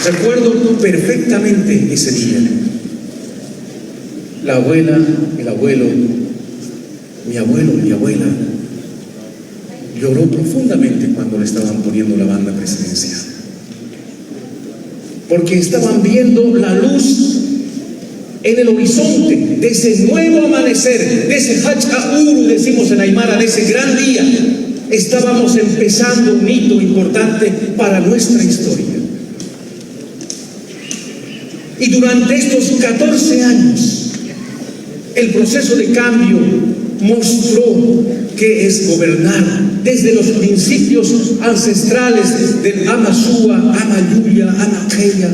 Recuerdo perfectamente ese día. La abuela, el abuelo, mi abuela, lloró profundamente cuando le estaban poniendo la banda presidencial. Porque estaban viendo la luz en el horizonte de ese nuevo amanecer, de ese Hacha'uru, decimos en Aymara, de ese gran día. Estábamos empezando un hito importante para nuestra historia. Y durante estos 14 años, el proceso de cambio mostró que es gobernar desde los principios ancestrales del Amasúa, Amayuya, Amaqueya,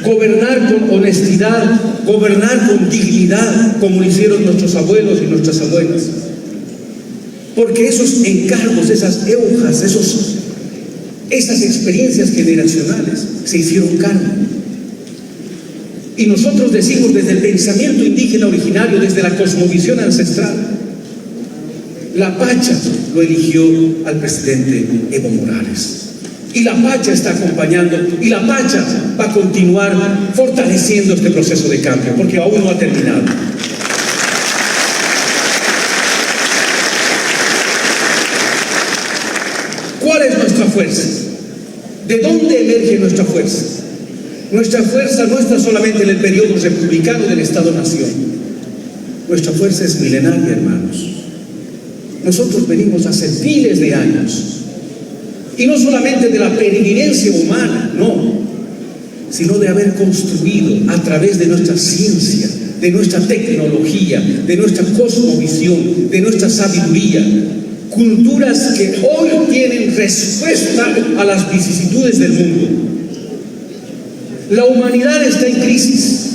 gobernar con honestidad, gobernar con dignidad, como lo hicieron nuestros abuelos y nuestras abuelas. Porque esos encargos, esas eujas, esas experiencias generacionales se hicieron carne. Y nosotros decimos desde el pensamiento indígena originario, desde la cosmovisión ancestral, la Pacha lo eligió al presidente Evo Morales. Y la Pacha está acompañando, y la Pacha va a continuar fortaleciendo este proceso de cambio, porque aún no ha terminado. ¿Cuál es nuestra fuerza? ¿De dónde emerge nuestra fuerza? Nuestra fuerza no está solamente en el periodo republicano del Estado-Nación. Nuestra fuerza es milenaria, hermanos. Nosotros venimos hace miles de años. Y no solamente de la peregrinancia humana, no, sino de haber construido a través de nuestra ciencia, de nuestra tecnología, de nuestra cosmovisión, de nuestra sabiduría, culturas que hoy tienen respuesta a las vicisitudes del mundo. La humanidad está en crisis.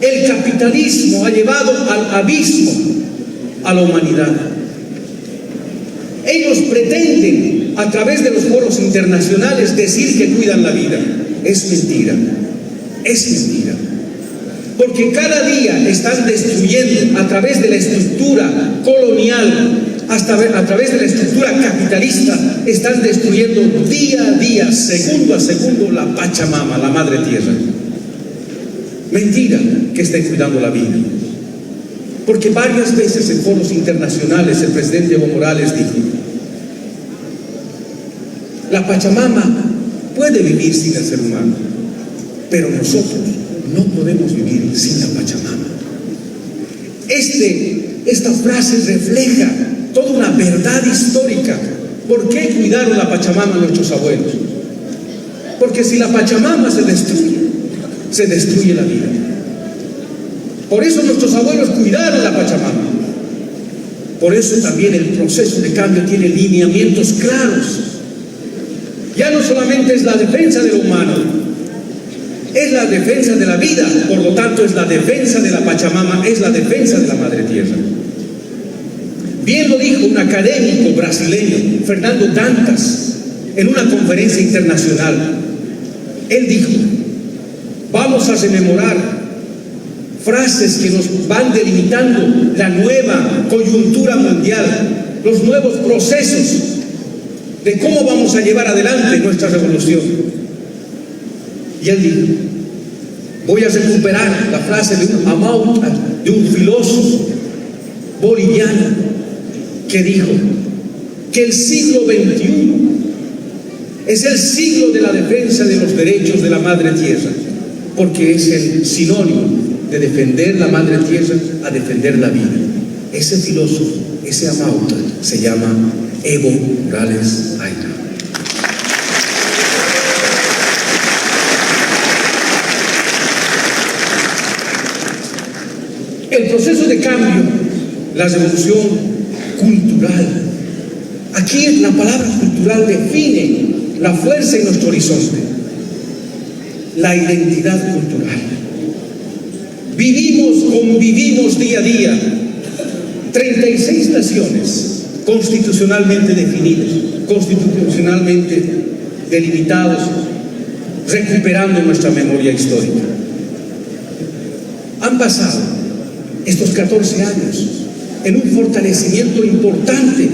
El capitalismo ha llevado al abismo a la humanidad. Ellos pretenden, a través de los foros internacionales, decir que cuidan la vida. Es mentira. Es mentira. Porque cada día están destruyendo, a través de la estructura colonial, hasta a través de la estructura capitalista, están destruyendo día a día, segundo a segundo, la Pachamama, la madre tierra. Mentira que estén cuidando la vida. Porque varias veces en foros internacionales el presidente Evo Morales dijo: la Pachamama puede vivir sin el ser humano, pero nosotros no podemos vivir sin la Pachamama. Esta frase refleja toda una verdad histórica. ¿Por qué cuidaron la Pachamama nuestros abuelos? Porque si la Pachamama se destruye la vida. Por eso nuestros abuelos cuidaron la Pachamama. Por eso también el proceso de cambio tiene lineamientos claros. ya no solamente es la defensa de lo humano, es la defensa de la vida, por lo tanto es la defensa de la Pachamama, es la defensa de la Madre Tierra. Bien lo dijo un académico brasileño, Fernando Dantas, en una conferencia internacional. Él dijo: vamos a rememorar frases que nos van delimitando la nueva coyuntura mundial, los nuevos procesos de cómo vamos a llevar adelante nuestra revolución. Y él dijo: voy a recuperar la frase de un Amauta, de un filósofo boliviano, que dijo que el siglo XXI es el siglo de la defensa de los derechos de la Madre Tierra, porque es el sinónimo de defender la Madre Tierra a defender la vida. Ese filósofo, ese Amauta, se llama Evo Morales Ayla. El proceso de cambio, la revolución cultural. Aquí la palabra cultural define la fuerza en nuestro horizonte, la identidad cultural. Convivimos día a día 36 naciones constitucionalmente definidos, constitucionalmente delimitados, recuperando nuestra memoria histórica. Han pasado estos 14 años en un fortalecimiento importante.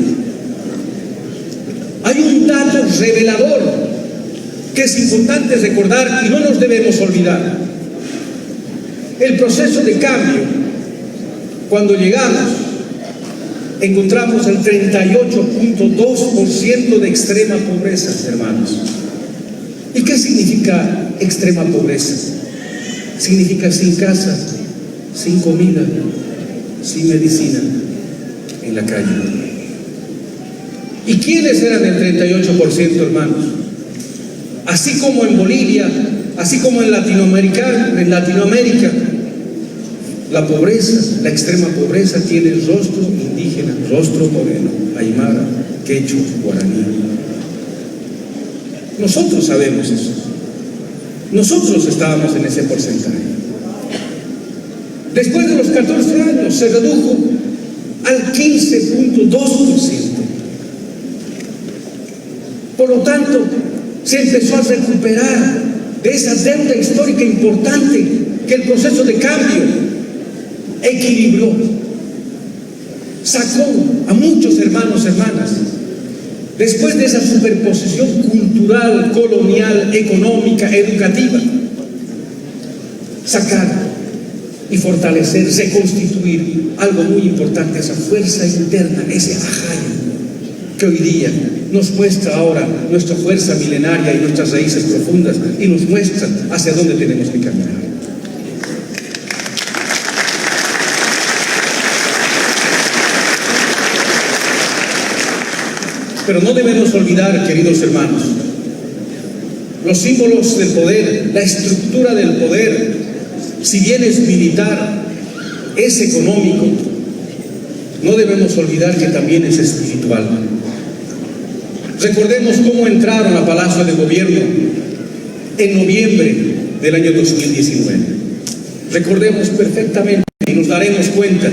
Hay un dato revelador que es importante recordar y no nos debemos olvidar. El proceso de cambio, cuando llegamos, encontramos el 38.2% de extrema pobreza, hermanos. ¿Y qué significa extrema pobreza? Significa sin casa, sin comida, sin medicina, en la calle. ¿Y quiénes eran el 38%, hermanos? Así como en Bolivia, así como en Latinoamérica, la pobreza, la extrema pobreza tiene rostro indígena, rostro moreno, aymara, quechua, guaraní. Nosotros sabemos eso. Nosotros estábamos en ese porcentaje. Después de los 14 años se redujo al 15.2%. Por lo tanto, se empezó a recuperar de esa deuda histórica importante que el proceso de cambio equilibró. Sacó a muchos hermanos, hermanas, después de esa superposición cultural, colonial, económica, educativa, sacar y fortalecer, reconstituir algo muy importante, esa fuerza interna, ese ajayo que hoy día nos muestra ahora nuestra fuerza milenaria y nuestras raíces profundas, y nos muestra hacia dónde tenemos que caminar. Pero no debemos olvidar, queridos hermanos, los símbolos del poder, la estructura del poder, si bien es militar, es económico, no debemos olvidar que también es espiritual. Recordemos cómo entraron a Palacio de Gobierno en noviembre del año 2019. Recordemos perfectamente y nos daremos cuenta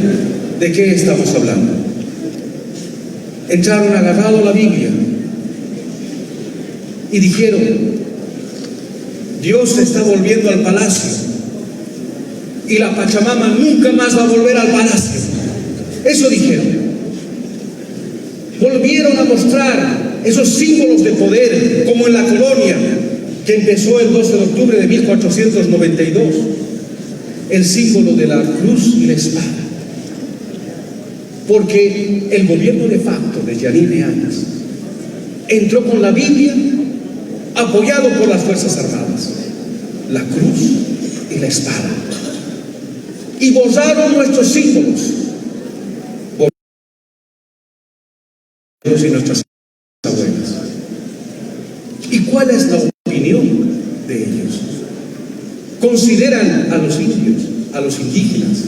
de qué estamos hablando. Entraron agarrado a la Biblia y dijeron: Dios se está volviendo al palacio y la Pachamama nunca más va a volver al palacio. Eso dijeron. Volvieron a mostrar esos símbolos de poder, como en la colonia, que empezó el 12 de octubre de 1492, el símbolo de la cruz y la espada. Porque el gobierno de facto de Yanine Áñez entró con la Biblia, apoyado por las Fuerzas Armadas, la cruz y la espada, y borraron nuestros símbolos, y nuestras abuelas. ¿Y cuál es la opinión de ellos? Consideran a los indios, a los indígenas,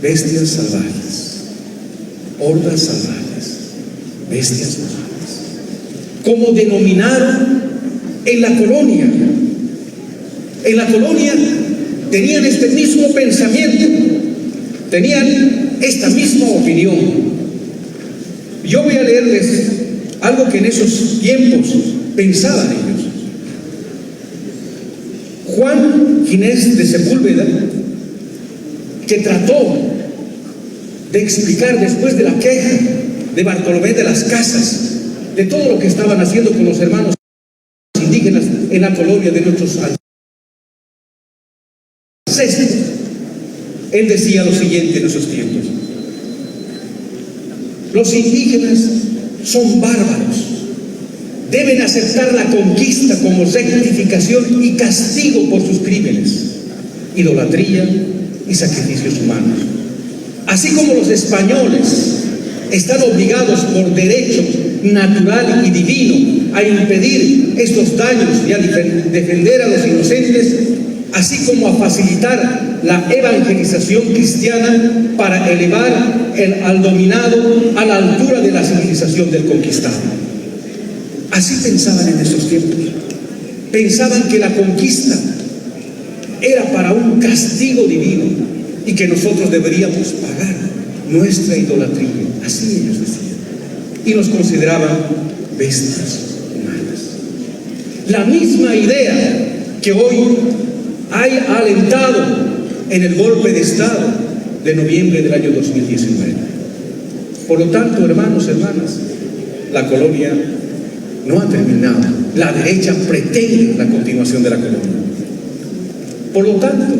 bestias salvajes, hordas salvajes, bestias salvajes. como denominaron en la colonia. En la colonia tenían este mismo pensamiento, tenían esta misma opinión. Yo voy a leerles algo que en esos tiempos pensaban ellos. Juan Ginés de Sepúlveda, que trató de explicar después de la queja de Bartolomé de las Casas, de todo lo que estaban haciendo con los hermanos indígenas en la colonia de nuestros ancestros, él decía lo siguiente en esos tiempos: los indígenas son bárbaros, deben aceptar la conquista como rectificación y castigo por sus crímenes, idolatría y sacrificios humanos. Así como los españoles están obligados por derecho natural y divino a impedir estos daños y a defender a los inocentes, así como a facilitar la evangelización cristiana para elevar al dominado a la altura de la civilización del conquistado. Así pensaban en esos tiempos. Pensaban que la conquista era para un castigo divino y que nosotros deberíamos pagar nuestra idolatría. Así ellos decían. Y nos consideraban bestias humanas. La misma idea que hoy ha alentado en el golpe de Estado de noviembre del año 2019. Por lo tanto, hermanos, hermanas, la colonia no ha terminado. La derecha pretende la continuación de la colonia. Por lo tanto,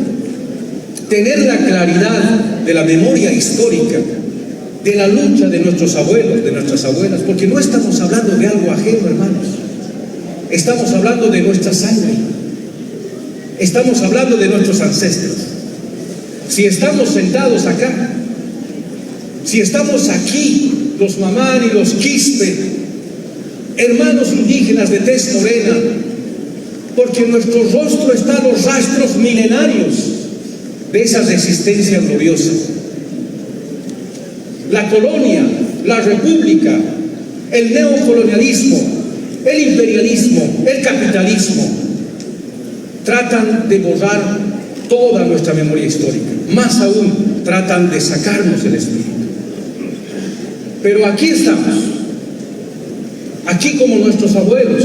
tener la claridad de la memoria histórica, de la lucha de nuestros abuelos, de nuestras abuelas, porque no estamos hablando de algo ajeno, hermanos. Estamos hablando de nuestra sangre. Estamos hablando de nuestros ancestros. Si estamos sentados acá, si estamos aquí, los mamán y los quispe, hermanos indígenas de tez morena, porque en nuestro rostro están los rastros milenarios de esa resistencia gloriosa. La colonia, la república, el neocolonialismo, el imperialismo, el capitalismo, tratan de borrar toda nuestra memoria histórica. Más aún, tratan de sacarnos el espíritu. Pero aquí estamos, aquí como nuestros abuelos,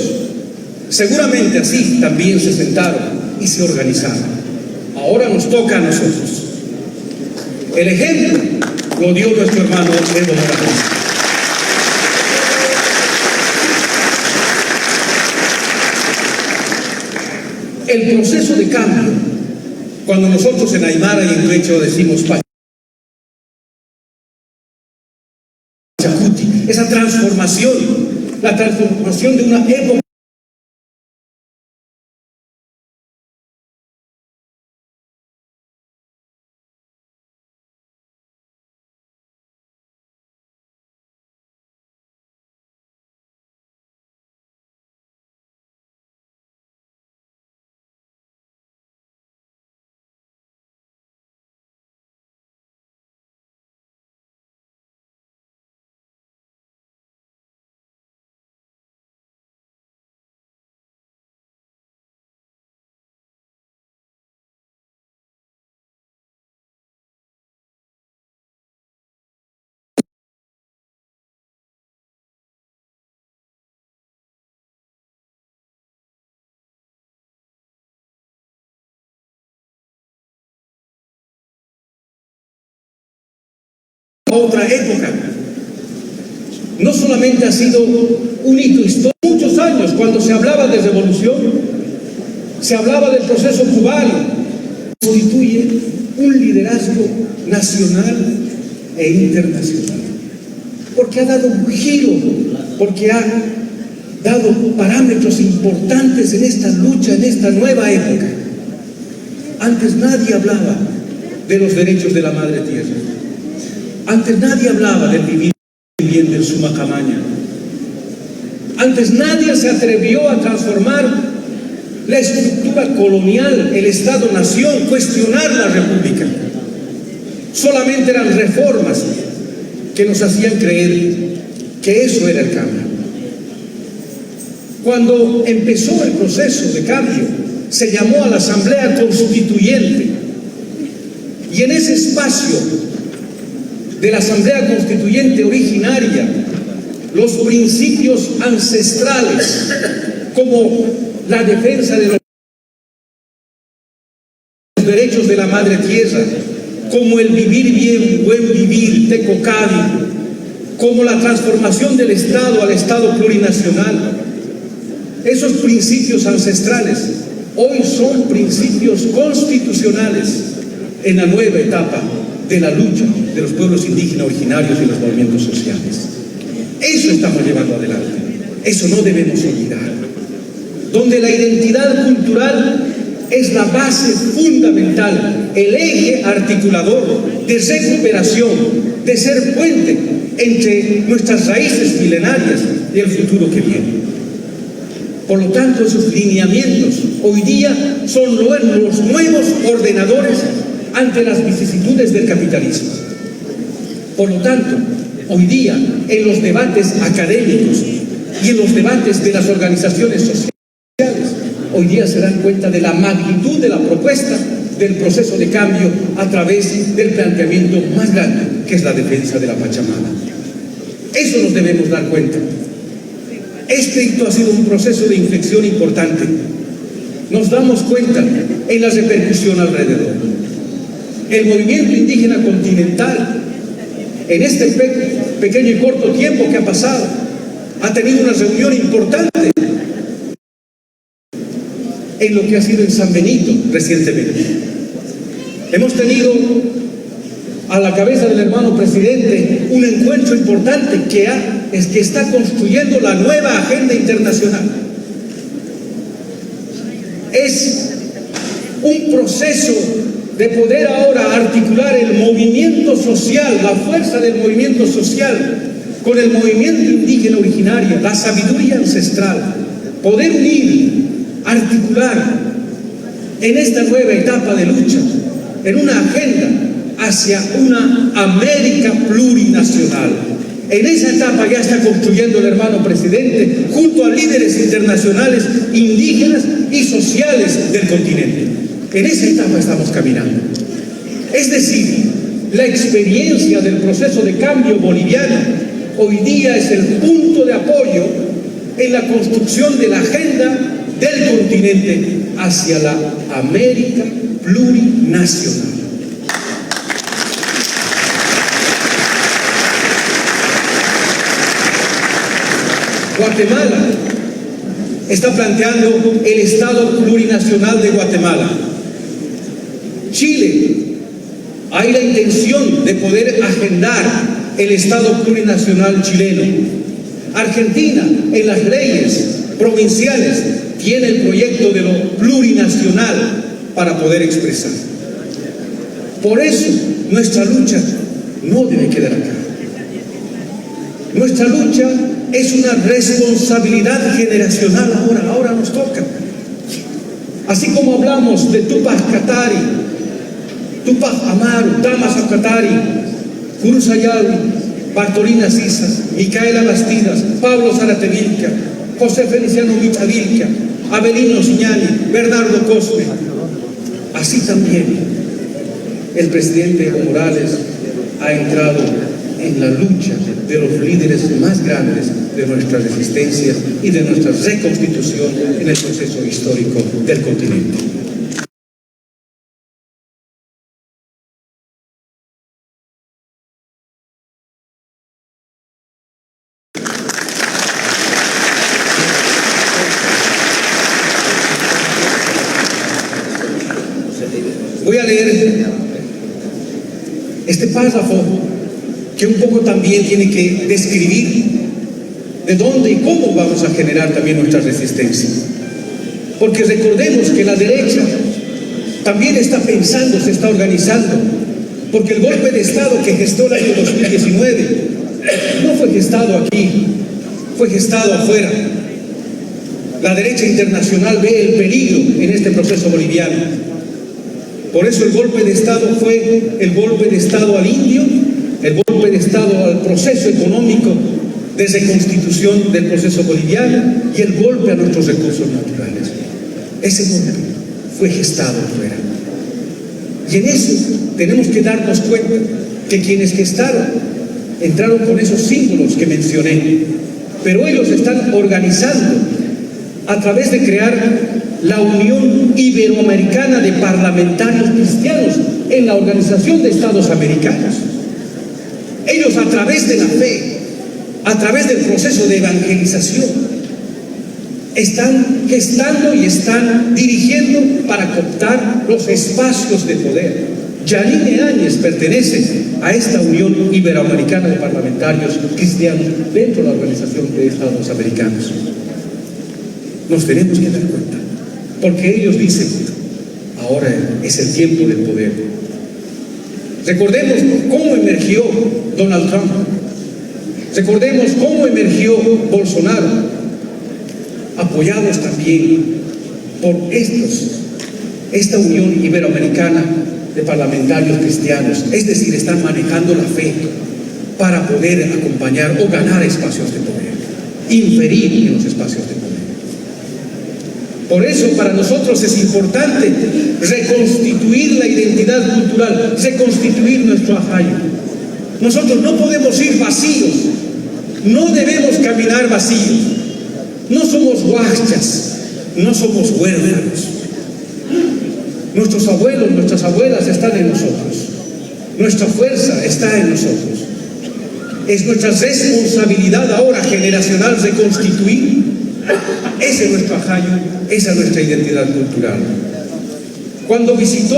seguramente así también se sentaron y se organizaron. Ahora nos toca a nosotros. El ejemplo lo dio nuestro hermano Evo Morales. El proceso de cambio, cuando nosotros en Aymara y en Quechua decimos Pachacuti, esa transformación, la transformación de una época otra época. No solamente ha sido un hito histórico, muchos años cuando se hablaba de revolución, se hablaba del proceso cubano, constituye un liderazgo nacional e internacional, porque ha dado un giro, porque ha dado parámetros importantes en esta lucha, en esta nueva época. Antes nadie hablaba de los derechos de la madre tierra. Antes nadie hablaba del vivir bien del Sumacamaña. Antes nadie se atrevió a transformar la estructura colonial, el Estado-Nación, cuestionar la República. Solamente eran reformas que nos hacían creer que eso era el cambio. Cuando empezó el proceso de cambio, se llamó a la Asamblea Constituyente, y en ese espacio de la Asamblea Constituyente originaria, los principios ancestrales, como la defensa de los derechos de la madre tierra, como el vivir bien, buen vivir, Tecocavi, como la transformación del Estado al Estado plurinacional, esos principios ancestrales hoy son principios constitucionales en la nueva etapa de la lucha de los pueblos indígenas originarios y los movimientos sociales. Eso estamos llevando adelante, eso no debemos olvidar, donde la identidad cultural es la base fundamental, el eje articulador de recuperación, de ser puente entre nuestras raíces milenarias y el futuro que viene. Por lo tanto, esos lineamientos hoy día son los nuevos ordenadores ante las vicisitudes del capitalismo. Por lo tanto, hoy día, en los debates académicos y en los debates de las organizaciones sociales, hoy día se dan cuenta de la magnitud de la propuesta del proceso de cambio a través del planteamiento más grande, que es la defensa de la Pachamama. Eso nos debemos dar cuenta. Este hito ha sido un proceso de inflexión importante. Nos damos cuenta en la repercusión alrededor. El movimiento indígena continental, en este pequeño y corto tiempo que ha pasado, ha tenido una reunión importante en lo que ha sido en San Benito recientemente. Hemos tenido a la cabeza del hermano presidente un encuentro importante que está construyendo la nueva agenda internacional. Es un proceso de poder ahora articular el movimiento social, la fuerza del movimiento social con el movimiento indígena originario, la sabiduría ancestral, poder unir, articular en esta nueva etapa de lucha, en una agenda hacia una América plurinacional. En esa etapa ya está construyendo el hermano presidente junto a líderes internacionales, indígenas y sociales del continente. En esa etapa estamos caminando. Es decir, la experiencia del proceso de cambio boliviano hoy día es el punto de apoyo en la construcción de la agenda del continente hacia la América plurinacional. Guatemala está planteando el Estado plurinacional de Guatemala. Chile, hay la intención de poder agendar el Estado plurinacional chileno. Argentina, en las leyes provinciales, tiene el proyecto de lo plurinacional para poder expresar. Por eso, nuestra lucha no debe quedar acá. Nuestra lucha es una responsabilidad generacional ahora nos toca. Así como hablamos de Tupac Katari, Tupac Amaru, Damas Katari, Kurusayawi, Bartolina Cisas, Micaela Bastidas, Pablo Zaratevilca, José Feliciano Michavilca, Avelino Siñani, Bernardo Cosme. Así también el presidente Evo Morales ha entrado en la lucha de los líderes más grandes de nuestra resistencia y de nuestra reconstitución en el proceso histórico del continente. Voy a leer este párrafo que un poco también tiene que describir de dónde y cómo vamos a generar también nuestra resistencia. Porque recordemos que la derecha también está pensando, se está organizando, porque el golpe de Estado que gestó el año 2019 no fue gestado aquí, fue gestado afuera. La derecha internacional ve el peligro en este proceso boliviano. Por eso el golpe de Estado fue el golpe de Estado al indio, el golpe de Estado al proceso económico de reconstitución del proceso boliviano y el golpe a nuestros recursos naturales. Ese golpe fue gestado afuera. Y en eso tenemos que darnos cuenta que quienes gestaron entraron con esos símbolos que mencioné, pero ellos están organizando a través de crear la Unión Iberoamericana de Parlamentarios Cristianos en la Organización de Estados Americanos. Ellos, a través de la fe, a través del proceso de evangelización, están gestando y están dirigiendo para cooptar los espacios de poder. Yanine Áñez pertenece a esta Unión Iberoamericana de Parlamentarios Cristianos dentro de la Organización de Estados Americanos. Nos tenemos que dar cuenta, porque ellos dicen, ahora es el tiempo del poder. Recordemos cómo emergió Donald Trump. Recordemos cómo emergió Bolsonaro, apoyados también por esta Unión Iberoamericana de Parlamentarios Cristianos. Es decir, están manejando la fe para poder acompañar o ganar espacios de poder, inferir en los espacios de poder. Por eso para nosotros es importante reconstituir la identidad cultural, reconstituir nuestro ajayo. Nosotros no podemos ir vacíos, no debemos caminar vacíos. No somos huachas, no somos huérfanos. Nuestros abuelos, nuestras abuelas están en nosotros. Nuestra fuerza está en nosotros. Es nuestra responsabilidad ahora generacional reconstituir. Ese es nuestro ajayo, esa es nuestra identidad cultural. Cuando visitó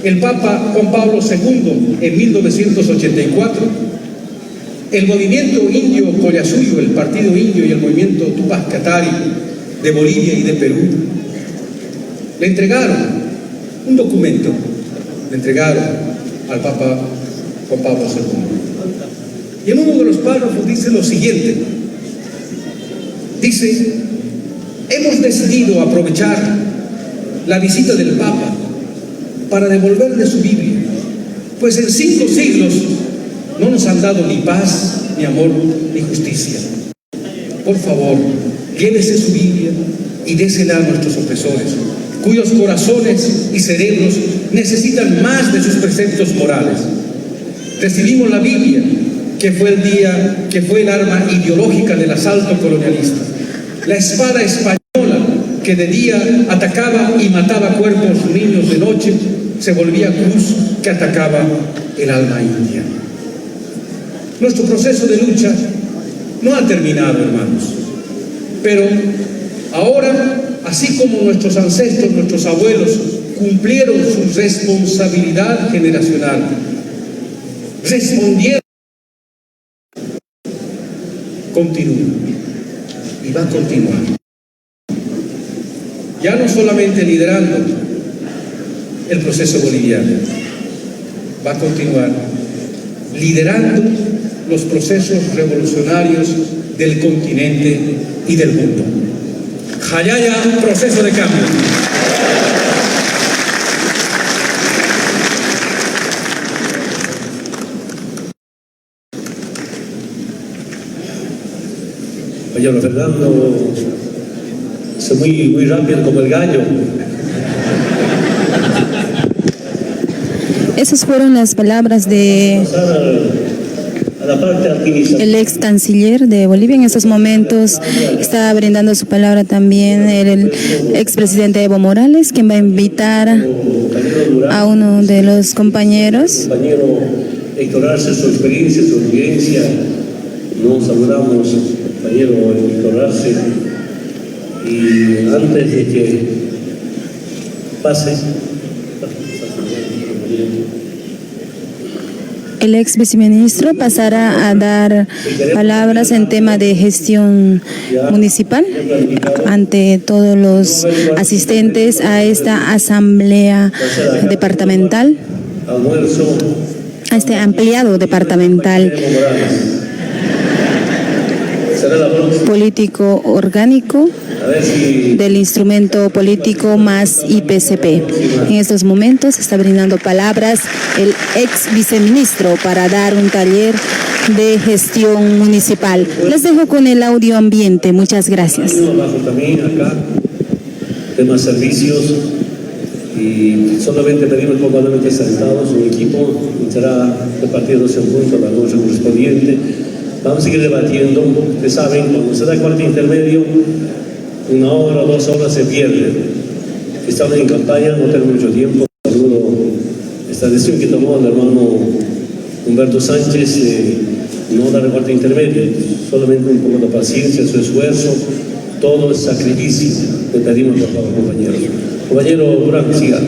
el Papa Juan Pablo II en 1984, el movimiento indio Collasuyo, el partido indio y el movimiento Tupac Katari de Bolivia y de Perú, le entregaron un documento, le entregaron al Papa Juan Pablo II. Y en uno de los párrafos dice lo siguiente, dice, hemos decidido aprovechar la visita del Papa para devolverle su Biblia, pues en 5 siglos no nos han dado ni paz, ni amor, ni justicia. Por favor, llévese su Biblia y désela a nuestros opresores, cuyos corazones y cerebros necesitan más de sus preceptos morales. Recibimos la Biblia, que fue el arma ideológica del asalto colonialista, la espada española que de día atacaba y mataba cuerpos niños, de noche se volvía cruz que atacaba el alma india. Nuestro proceso de lucha no ha terminado, hermanos, pero ahora, así como nuestros ancestros, nuestros abuelos cumplieron su responsabilidad generacional, respondieron, continúa y va a continuar. Ya no solamente liderando el proceso boliviano, va a continuar liderando los procesos revolucionarios del continente y del mundo. Jayaya, proceso de cambio. Oye, Fernando, es muy rápido como el gallo. Esas fueron las palabras de el ex canciller de Bolivia. En estos momentos está brindando su palabra también el expresidente Evo Morales, quien va a invitar a uno de los compañeros. Compañero Héctor Arce, su experiencia, su vivencia. Nos saludamos, compañero Héctor Arce. Y antes de que pase, el ex viceministro pasará a dar palabras en tema de gestión municipal ante todos los asistentes a esta asamblea departamental, a este ampliado departamental. será la próxima. político orgánico A ver si del instrumento político más IPCP. En estos momentos está brindando palabras el ex viceministro para dar un taller de gestión municipal. Les dejo con el audio ambiente. Muchas gracias. abajo también acá, temas servicios, y solamente pedimos probablemente sentados, un equipo será repartiéndose un punto la noche correspondiente. Vamos a seguir debatiendo. Ustedes saben, cuando se da corte intermedio, 1 hora, 2 horas se pierde. Estamos en campaña, no tenemos mucho tiempo. Saludo esta decisión que tomó el hermano Humberto Sánchez, no dar corte intermedio, solamente un poco de paciencia, su esfuerzo, todo es sacrificio. Le pedimos por favor, compañeros. Compañero Durán, siga.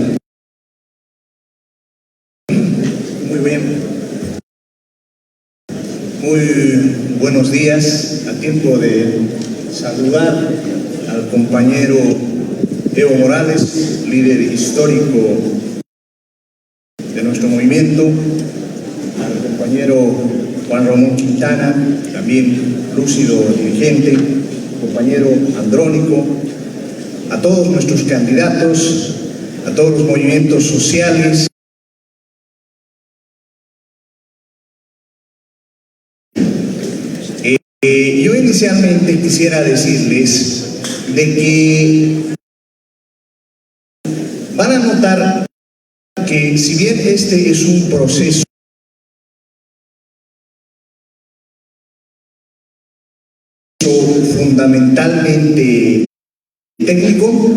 Muy bien. Muy buenos días. A tiempo de saludar al compañero Evo Morales, líder histórico de nuestro movimiento, al compañero Juan Ramón Quintana, también lúcido dirigente, compañero Andrónico, a todos nuestros candidatos, a todos los movimientos sociales. Yo inicialmente quisiera decirles de que van a notar que si bien este es un proceso fundamentalmente técnico,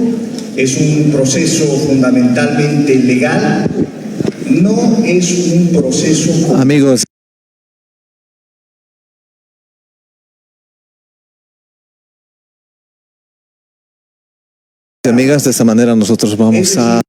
es un proceso fundamentalmente legal, no es un proceso... Amigos, amigas, de esta manera nosotros vamos a